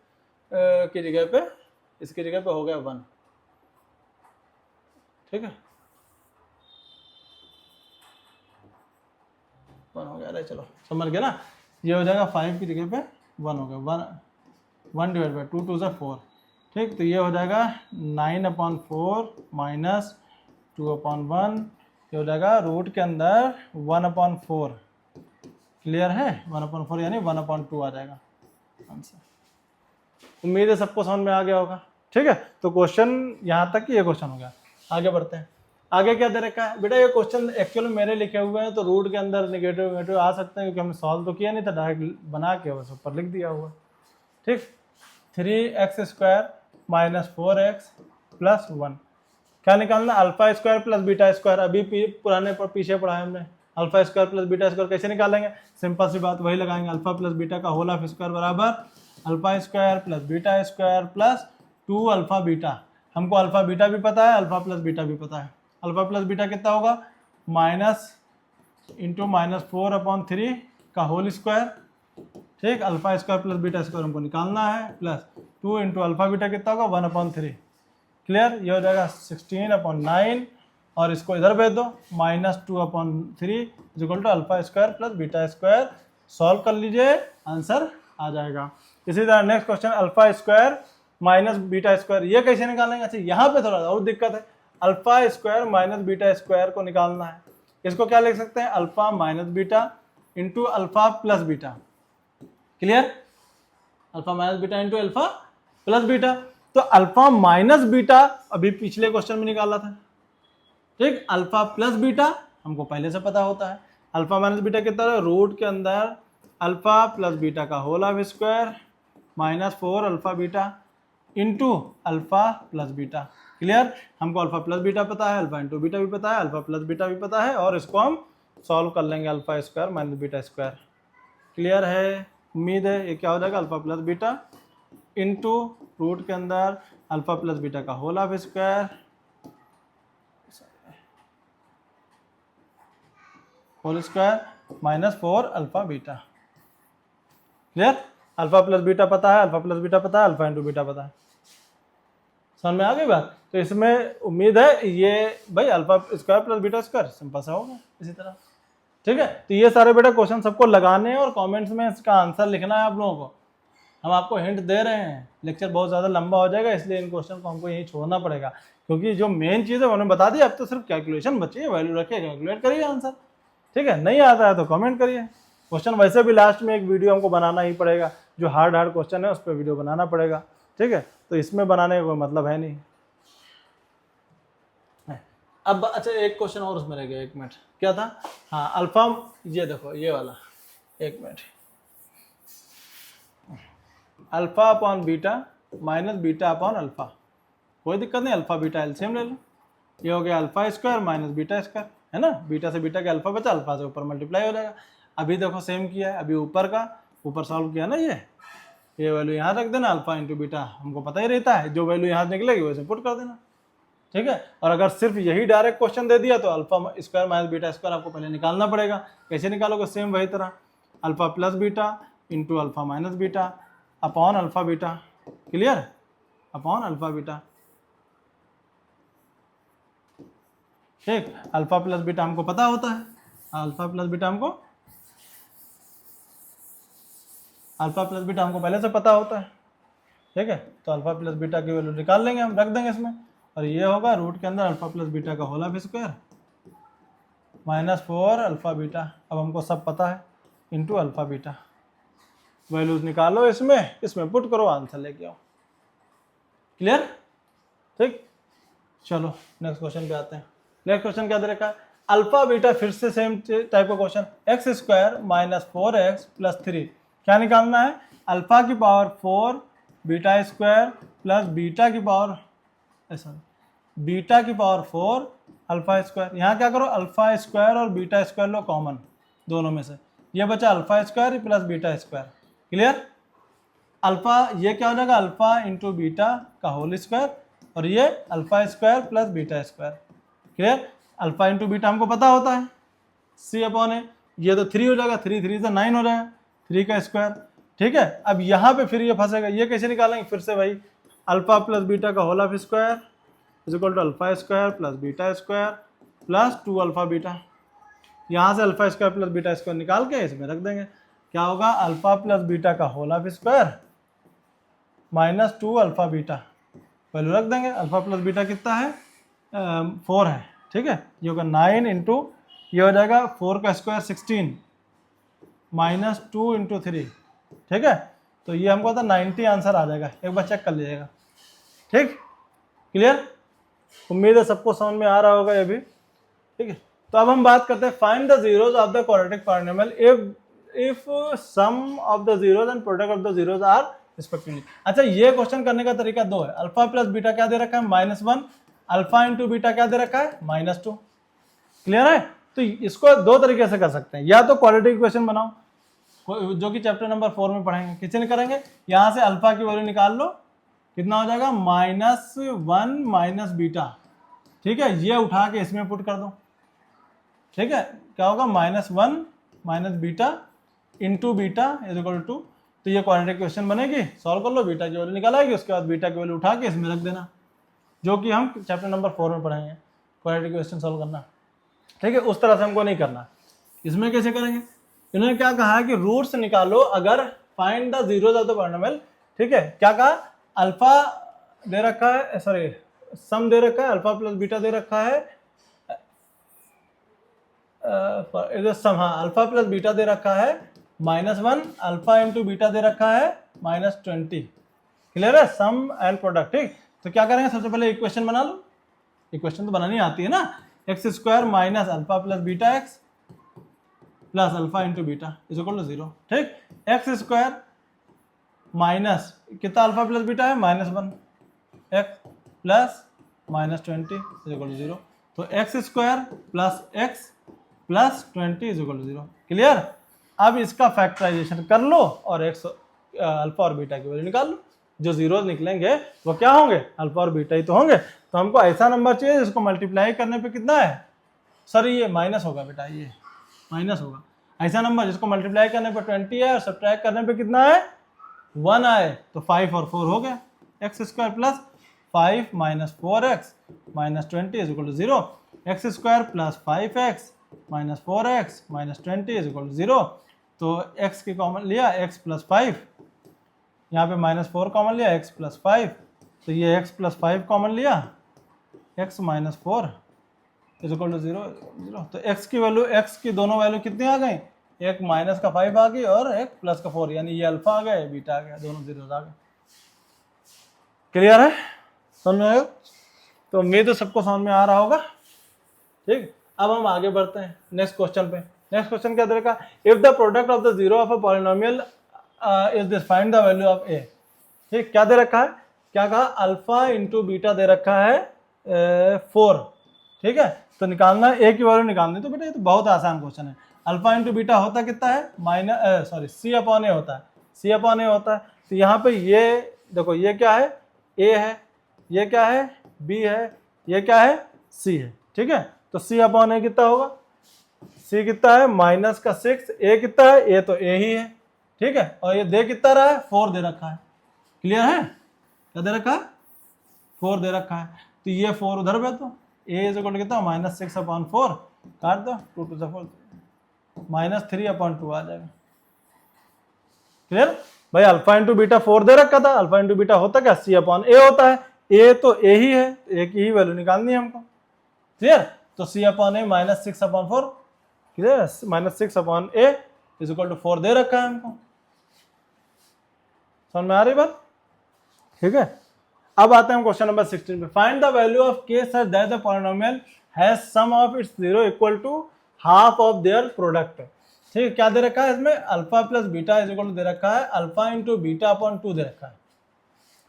की जगह पे, इसकी जगह पे हो गया 1, ठीक है, 1 हो गया, अरे चलो समझ गया ना। ये हो जाएगा 5 की जगह पे 1 हो गया, 1 डिवाइड बाई 2 2 से 4, ठीक। तो ये हो जाएगा 9/4 माइनस 2/1, ये हो जाएगा रूट के अंदर 1/4। क्लियर है, 1/4 यानी 1/2 आ जाएगा आंसर। उम्मीद है सबको समझ में आ गया होगा, ठीक है। तो क्वेश्चन यहाँ तक ये क्वेश्चन हो गया। आगे बढ़ते हैं। आगे क्या दे रखा है बेटा, ये क्वेश्चन एक्चुअली मेरे लिखे हुए हैं, तो रूट के अंदर निगेटिव निगेटिव आ सकते हैं, क्योंकि हमने सॉल्व तो किया नहीं था, डायरेक्ट बना के बस ऊपर लिख दिया हुआ, ठीक। 3x² माइनस 4x प्लस 1, क्या निकालना, alpha square plus beta square. अभी पुराने पर पीछे पढ़ा है हमने, alpha square plus beta square कैसे निकालेंगे, सिंपल सी बात वही लगाएंगे, अल्फा प्लस बीटा का होल हाफ स्क्वायर बराबर alpha square plus beta square plus 2 alpha beta. हमको अल्फा बीटा भी पता है, अल्फा प्लस बीटा भी पता है। अल्फा प्लस बीटा कितना होगा, माइनस इंटू -4/3 का होल स्क्वायर, ठीक। Alpha square plus beta square हमको निकालना है, प्लस 2 इंटू अल्फा बीटा कितना होगा 1/3। क्लियर। ये हो जाएगा 16/9, और इसको इधर भेज दो, -2/3 equal to alpha square plus beta square. Solve कर लीजिए, आंसर आ जाएगा। इसी तरह next question, alpha square minus beta square, ये कैसे निकालेंगे। अच्छा यहाँ पे थोड़ा और दिक्कत है, alpha square minus beta square को निकालना है। इसको क्या लिख सकते हैं, alpha minus beta into alpha plus beta. Clear. Alpha minus beta into alpha plus beta. तो अल्फा माइनस बीटा अभी पिछले क्वेश्चन में निकाला था, ठीक। अल्फा प्लस बीटा हमको पहले से पता होता है। अल्फा माइनस बीटा कितना है, रूट के अंदर अल्फा प्लस बीटा का whole half square minus 4 alpha beta into alpha plus beta. Clear. हमको अल्फा प्लस बीटा पता है, अल्फा इंटू बीटा भी पता है, अल्फा प्लस बीटा भी पता है, और इसको हम सॉल्व कर लेंगे, alpha square minus beta square. Clear है, उम्मीद है। ये क्या हो जाएगा, alpha plus beta into root के अंदर अल्फा प्लस बीटा का whole half square whole square minus 4 alpha beta. Clear. Alpha plus beta पता है, अल्फा प्लस बीटा पता है, अल्फा इंटू बीटा पता है। समझ में आ गई बात। तो इसमें उम्मीद है ये भाई alpha square plus beta square simple सा होगा इसी तरह, ठीक है। तो ये सारे बेटा क्वेश्चन सबको लगाने हैं और कमेंट्स में इसका आंसर लिखना है आप लोगों को। हम आपको हिंट दे रहे हैं, लेक्चर बहुत ज़्यादा लंबा हो जाएगा, इसलिए इन क्वेश्चन को हमको यहीं छोड़ना पड़ेगा, क्योंकि जो मेन चीज़ है उन्होंने बता दी। अब तो सिर्फ कैलकुलेशन बची है, वैल्यू रखिए, कैलकुलेट करिए आंसर, ठीक है। नहीं आता है तो कमेंट करिए। क्वेश्चन वैसे भी लास्ट में एक वीडियो हमको बनाना ही पड़ेगा, जो हार्ड क्वेश्चन है उस पर वीडियो बनाना पड़ेगा, ठीक है। तो इसमें बनाने का कोई मतलब है नहीं। अब अच्छा एक क्वेश्चन और उसमें रह गया, एक मिनट, क्या था, हाँ अल्फा, ये देखो ये वाला, एक minute, alpha upon beta minus beta upon alpha, कोई दिक्कत नहीं, अल्फा बीटा एलसीएम ले लो, ये हो गया alpha square minus beta square, है ना, बीटा से बीटा के अल्फा बचा, अल्फा से ऊपर मल्टीप्लाई हो जाएगा। अभी देखो सेम किया है, अभी ऊपर का ऊपर सॉल्व किया ना, ये वैल्यू यहाँ रख देना, अल्फा इंटू बीटा हमको पता ही रहता है, जो वैल्यू यहाँ निकलेगी वैसे पुट कर देना, ठीक है। और अगर सिर्फ यही डायरेक्ट क्वेश्चन दे दिया तो alpha square minus beta square आपको पहले निकालना पड़ेगा। कैसे निकालोगे, सेम वही तरह, alpha plus beta into alpha minus beta upon alpha beta, clear, upon alpha beta, ठीक। अल्फा प्लस बीटा हमको पता होता है, अल्फा प्लस बीटा हमको पहले से पता होता है, ठीक है। तो अल्फा प्लस बीटा की वैल्यू निकाल लेंगे हम, रख देंगे इसमें, और ये होगा रूट के अंदर अल्फा प्लस बीटा का whole of square minus 4 alpha beta, अब हमको सब पता है, इंटू अल्फा बीटा, वैल्यूज निकालो इसमें पुट करो, आंसर लेके आओ, क्लियर, ठीक। चलो नेक्स्ट क्वेश्चन पे आते हैं। नेक्स्ट क्वेश्चन क्या दे रखा है, अल्फा बीटा, फिर से सेम टाइप का question, x square minus 4x plus 3, क्या निकालना है, अल्फा की power 4 beta square plus beta की पावर 4 अल्फा स्क्वायर। यहाँ क्या करो, अल्फा स्क्वायर और बीटा स्क्वायर लो कॉमन दोनों में से, ये बचा alpha square plus beta square, clear. Alpha ये क्या हो जाएगा, अल्फा इंटू बीटा का होल स्क्वायर, और ये alpha square plus beta square, clear. Alpha into beta हमको पता होता है, सी अपॉन ए, ये तो 3 हो जाएगा, 3 से 9 हो जाएगा, 3 का स्क्वायर, ठीक है। अब यहाँ पे फिर ये फंसेगा, ये कैसे निकालेंगे, फिर से भाई अल्फा प्लस बीटा का whole of square is equal to alpha square plus beta square plus 2 alpha beta, यहाँ से alpha square plus beta square निकाल के इसमें रख देंगे, क्या होगा, अल्फा प्लस बीटा का whole of square minus 2 alpha beta, value रख देंगे, अल्फा प्लस बीटा कितना है, 4 है, ठीक है। ये होगा 9 इंटू, ये हो जाएगा 4 का स्क्वायर 16 माइनस 2 इंटू 3, ठीक है। तो ये हमको था 90 आंसर आ जाएगा, एक बार चेक कर लीजिएगा, ठीक, क्लियर। उम्मीद है सबको समझ में आ रहा होगा ये भी, ठीक है। तो अब हम बात करते हैं, find the zeros of the quadratic polynomial if sum of the zeros and product of the zeros are respectively. अच्छा, ये क्वेश्चन करने का तरीका दो है, अल्फा प्लस बीटा क्या दे रखा है, -1, अल्फा इंटू बीटा क्या दे रखा है, -2, क्लियर है। तो इसको दो तरीके से कर सकते हैं, या तो क्वाड्रेटिक इक्वेशन बनाओ, जो कि चैप्टर नंबर 4 में पढ़ेंगे, किसी करेंगे, यहाँ से अल्फा की वैल्यू निकाल लो, कितना हो जाएगा, -1 माइनस बीटा, ठीक है, ये उठा के इसमें पुट कर दो, ठीक है, क्या होगा, -1 minus beta into beta is equal to, तो ये क्वाड्रेटिक इक्वेशन बनेगी, सॉल्व कर लो, बीटा की वैल्यू निकाल आएगी, उसके बाद बीटा की वैल्यू उठा के इसमें रख देना, जो कि हम चैप्टर नंबर 4 में पढ़ेंगे, क्वाड्रेटिक इक्वेशन सॉल्व करना, ठीक है। उस तरह से हमको नहीं करना। इसमें कैसे करेंगे, इन्होंने क्या कहा कि रूट्स निकालो अगर find the zeros of the polynomial, ठीक है। क्या कहा, अल्फा दे रखा है, सॉरी सम दे रखा है, अल्फा प्लस बीटा दे रखा है, सम, हाँ, अल्फा प्लस बीटा दे रखा है -1, अल्फा इंटू बीटा दे रखा है -20, क्लियर है, सम एंड प्रोडक्ट, ठीक। तो क्या करेंगे, सबसे पहले इक्वेशन बना लो, इक्वेशन तो बनानी आती है ना, x square minus alpha plus beta x plus alpha into beta is equal to 0, ठीक। एक्स स्क्वायर माइनस कितना अल्फा प्लस बीटा है, -1 x plus -20 is equal to 0, तो x square plus x plus 20 is equal to 0, clear. अब इसका factorization कर लो और x alpha और बीटा की वैल्यू निकाल लो, जो जीरोज निकलेंगे वो क्या होंगे, अल्फा और बीटा ही तो होंगे। तो हमको ऐसा नंबर चाहिए जिसको मल्टीप्लाई करने पे कितना है, सॉरी ये माइनस होगा बेटा, ये माइनस होगा, ऐसा नंबर जिसको मल्टीप्लाई करने पे 20 है और सब्ट्रैक्ट करने पे कितना है, 1 आए, तो 5 और 4 हो गया, x square plus 5 minus 4x minus 20 is equal to 0, x square plus 5x minus 4x minus 20 is equal to 0, तो x की कॉमन लिया, x प्लस 5, यहाँ पे -4 कॉमन लिया, x प्लस 5, तो ये x प्लस 5 कॉमन लिया, x minus 4 is equal to 0, तो x की वैल्यू, x की दोनों वैल्यू कितनी आ गई, एक माइनस का 5 आ गई और एक प्लस का 4, यानी ये अल्फा आ गया, ये बीटा आ गया, दोनों जीरोज आ गए, क्लियर है, समझ में आया। तो उम्मीद है सबको समझ में आ रहा होगा, ठीक। अब हम आगे बढ़ते हैं नेक्स्ट क्वेश्चन पे। नेक्स्ट क्वेश्चन क्या देगा, if the product of the zero of a polynomial is this, find the value of a, ठीक। क्या दे रखा है, क्या कहा, अल्फा इंटू बीटा दे रखा है 4, ठीक है, तो निकालना ए की वैल्यू निकालनी, तो बेटा ये तो बहुत आसान क्वेश्चन है। अल्फा इंटू बीटा होता कितना है, minus sorry C upon a होता है, सी अपॉन ए होता है। तो यहाँ पे ये देखो ये क्या है, ए है, ये क्या है, बी है, ये क्या है, सी है। ठीक है, तो सी अपॉन ए कितना होगा, सी कितना है माइनस का 6, ए कितना है, ए तो ए ही है। ठीक है, और ये दे कितना रहा है, 4 दे रखा है। क्लियर है, क्या दे रखा है, 4 दे रखा है। तो ये 4 उधर भेज दो, ए इज इक्वल टू कितना माइनस 6 अपॉन 4, काट दो, 2 टू द 4 माइनस 3 अपॉन 2 आ जाएगा। क्लियर भाई, अल्फा इंटू बीटा 4 दे रखा था, अल्फा इंटू बीटा होता क्या, सी अपॉन ए होता है, ए तो ए ही है, ए की ही वैल्यू निकालनी है हमको। क्लियर, तो c upon a minus 6 upon 4, clear, minus 6 upon a is equal to 4 दे रखा है हमको। समझ में आ रही बात, ठीक है। अब आते हैं हम क्वेश्चन नंबर 16 पे। Find the value of k such that the polynomial has sum of its zero equal to half of their product. ठीक है, क्या दे रखा है इसमें, alpha plus beta is equal to दे रखा है अल्फा इंटू बीटा अपॉन 2 दे रखा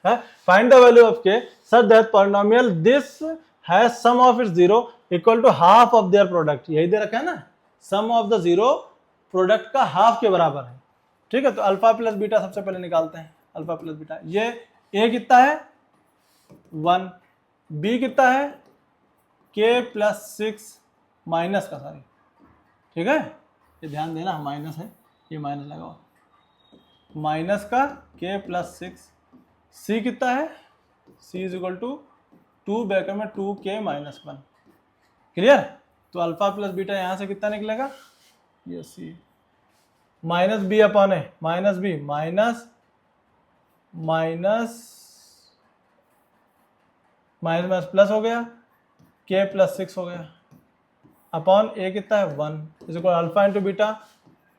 है। Find the value of k such that polynomial this has sum of its zero equal to half of their product, यही दे रखा है ना, sum of the zero product का हाफ के बराबर है। ठीक है, तो अल्फा प्लस बीटा सबसे पहले निकालते हैं, अल्फा प्लस बीटा, ये ए कितना है 1, बी कितना है के प्लस 6 माइनस का सॉरी, ठीक है, ये ध्यान देना माइनस है, ये माइनस लगाओ, माइनस का के प्लस 6, सी कितना है, c is equal to 2 bracket में 2k माइनस 1। क्लियर, तो अल्फा प्लस बीटा यहाँ से कितना निकलेगा, ये c minus b upon a, minus b minus minus minus minus plus हो गया, के प्लस 6 हो गया, अपॉन ए कितना है 1 is equal alpha into beta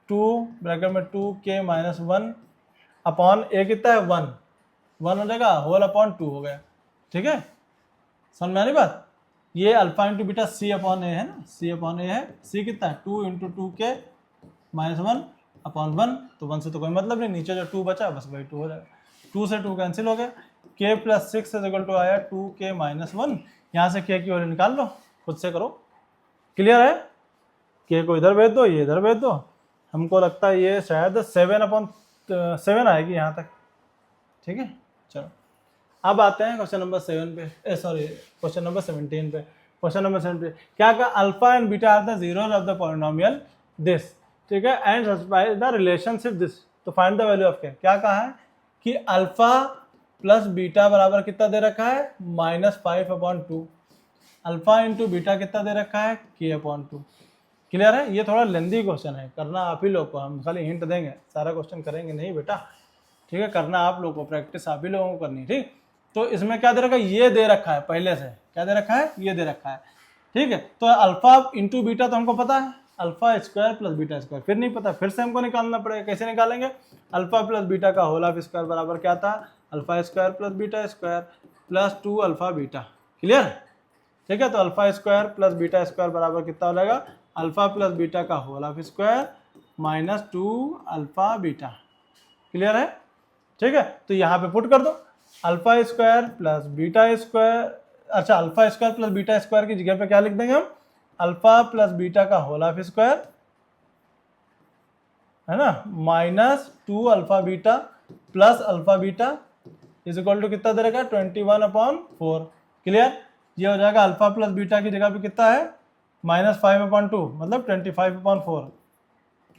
2 bracket में 2k माइनस 1 अपॉन ए कितना है 1 हो जाएगा, होल अपॉन 2 हो गया। ठीक है, समझ में आ रही बात, ये अल्फा इंटू बीटा सी अपॉन ए है ना, सी अपॉन ए है, सी कितना है 2 इंटू 2k माइनस 1 अपॉन 1, तो 1 से तो कोई मतलब नहीं, नीचे जो 2 बचा बस वही 2 हो जाएगा, 2 से 2 कैंसिल हो गया, k plus 6 is equal to आया 2k माइनस 1, यहाँ से k की वैल्यू निकाल लो, खुद से करो। क्लियर है, k को इधर भेज दो, ये इधर भेज दो, हमको लगता है ये शायद 7/7 आएगी यहाँ तक। ठीक है, चलो अब आते हैं क्वेश्चन नंबर 7 पे, सॉरी क्वेश्चन नंबर 17 पे। क्वेश्चन नंबर 7 पे क्या कहा, alpha and beta are the zeros of the polynomial this, ठीक है, and satisfy the relationship this, तो फाइंड द वैल्यू ऑफ क्या कहा है कि अल्फा प्लस बीटा बराबर कितना दे रखा है -5/2, अल्फा इंटू बीटा कितना दे रखा है k/2। क्लियर है, ये थोड़ा लेंदी क्वेश्चन है, करना आप ही लोग को, हम खाली हिंट देंगे, सारा क्वेश्चन करेंगे नहीं बेटा। ठीक है, करना आप लोग को, प्रैक्टिस आप ही लोगों को करनी है। ठीक, तो इसमें क्या दे रखा है, ये दे रखा है पहले से, क्या दे रखा है, ये दे रखा है। ठीक है, तो अल्फा इंटू बीटा तो हमको पता है, alpha square plus beta square, फिर नहीं पता, फिर से हमको निकालना पड़ेगा। कैसे निकालेंगे, अल्फा प्लस बीटा का होल ऑफ स्क्वायर बराबर क्या था, alpha square plus beta square plus 2 alpha beta. Clear, ठीक है, तो alpha square plus beta square बराबर कितना हो जाएगा, अल्फा प्लस बीटा का whole of square minus 2 alpha beta. Clear है, ठीक है, तो यहाँ पे पुट कर दो, alpha square plus beta square, अच्छा alpha square plus beta square की जगह पे क्या लिख देंगे हम, अल्फा प्लस बीटा का होल ऑफ स्क्वायर है ना, minus 2 alpha beta plus alpha beta is equal to कितना दे रखा है 21/4। क्लियर, ये हो जाएगा अल्फा प्लस बीटा की जगह पे कितना है -5/2, मतलब 25/4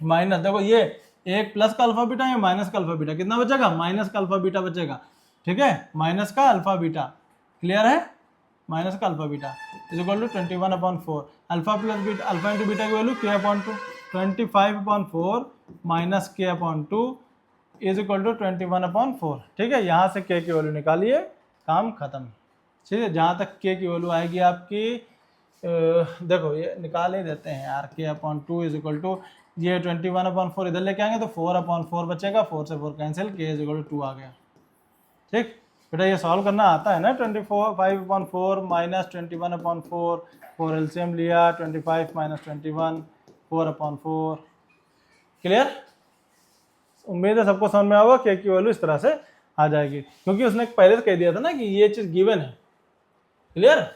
माइनस, देखो ये एक प्लस का अल्फा बीटा, या माइनस का अल्फा बीटा, कितना बचेगा, माइनस का अल्फा बीटा बचेगा। ठीक है, माइनस का अल्फा बीटा, क्लियर है, माइनस का alpha beta is equal to 21/4, alpha plus beta, alpha into beta की value k/2, 25/4 minus k/2 is equal to 21/4। ठीक है, यहाँ से k की वैल्यू निकालिए, काम खत्म। ठीक है, जहाँ तक k की वैल्यू आएगी आपकी, देखो ये निकाल ही देते हैं यार, k/2 इज इक्वल टू, ये 21/4 इधर लेके आएंगे तो 4/4 बचेगा, 4 से 4 cancel, k is equal to 2 आ गया। ठीक बेटा, ये सॉल्व करना आता है ना, 25/4 माइनस 21/4, 4 एलसीएम लिया, 25 माइनस 21, 4/4। क्लियर, उम्मीद है सबको समझ में आएगा, k की वैल्यू इस तरह से आ जाएगी, क्योंकि उसने पहले से कह दिया था ना कि ये चीज़ गिवन है। क्लियर,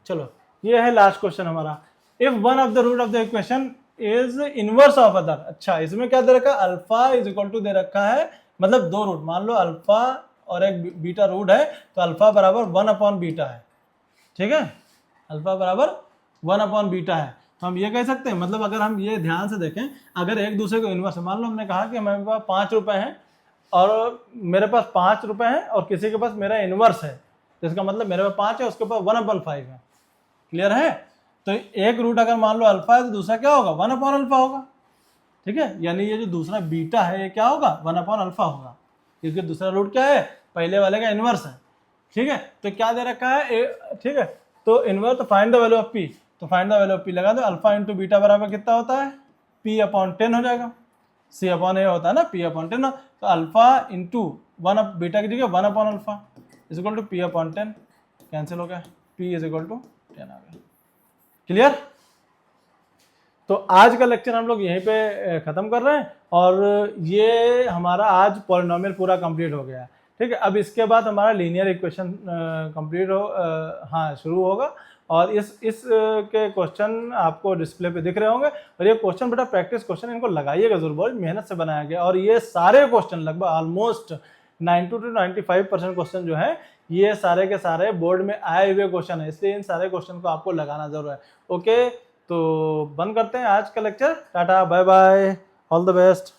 चलो ये है लास्ट क्वेश्चन हमारा। If one of the root of the equation is inverse of other. अच्छा, इसमें क्या दे रखा है, अल्फा इज इक्वल टू दे रखा है, मतलब दो रूट, मान लो अल्फा और एक बीटा रूट है, तो अल्फा बराबर 1/बीटा है, ठीक है, अल्फा बराबर 1/बीटा है। तो हम ये कह सकते हैं, मतलब अगर हम ये ध्यान से देखें, अगर एक दूसरे को इन्वर्स है, मान लो हमने कहा कि हमारे पास 5 रुपए हैं और मेरे पास 5 रुपए हैं और किसी के पास मेरा इन्वर्स है, तो इसका मतलब मेरे पास 5 है, उसके पास 1/5 है। क्लियर है? तो एक रूट अगर मान लो अल्फा है तो दूसरा क्या होगा, 1/अल्फा होगा, ठीक है, यानी ये जो दूसरा बीटा है ये क्या होगा, 1/अल्फा होगा, क्योंकि दूसरा रूट क्या है, पहले वाले का इन्वर्स है, ठीक है। तो क्या दे रखा है, ठीक है, तो इन्वर्स, तो find the value of p, तो find the value of p लगा दो, अल्फा इंटू बीटा बराबर कितना होता है, p/10 हो जाएगा, c/a होता है ना, p/10, तो अल्फा इंटू 1 बीटा की जगह 1/अल्फा is equal to p/10, cancel हो गया, p इज इक्वल टू 10 आ गया। क्लियर? तो आज का लेक्चर हम लोग यहीं पे ख़त्म कर रहे हैं और ये हमारा आज पॉलिनोमियल पूरा कंप्लीट हो गया है, ठीक है। अब इसके बाद हमारा लीनियर इक्वेशन कंप्लीट शुरू होगा और इस के क्वेश्चन आपको डिस्प्ले पे दिख रहे होंगे और ये क्वेश्चन बेटा प्रैक्टिस क्वेश्चन, इनको लगाइएगा जरूर, बहुत मेहनत से बनाया गया और ये सारे क्वेश्चन लगभग ऑलमोस्ट 90 to 95% क्वेश्चन जो है ये सारे के सारे बोर्ड में आए हुए क्वेश्चन है, इसलिए इन सारे क्वेश्चन को आपको लगाना जरूर है। ओके, तो बंद करते हैं आज का lecture, tata bye bye, all the best.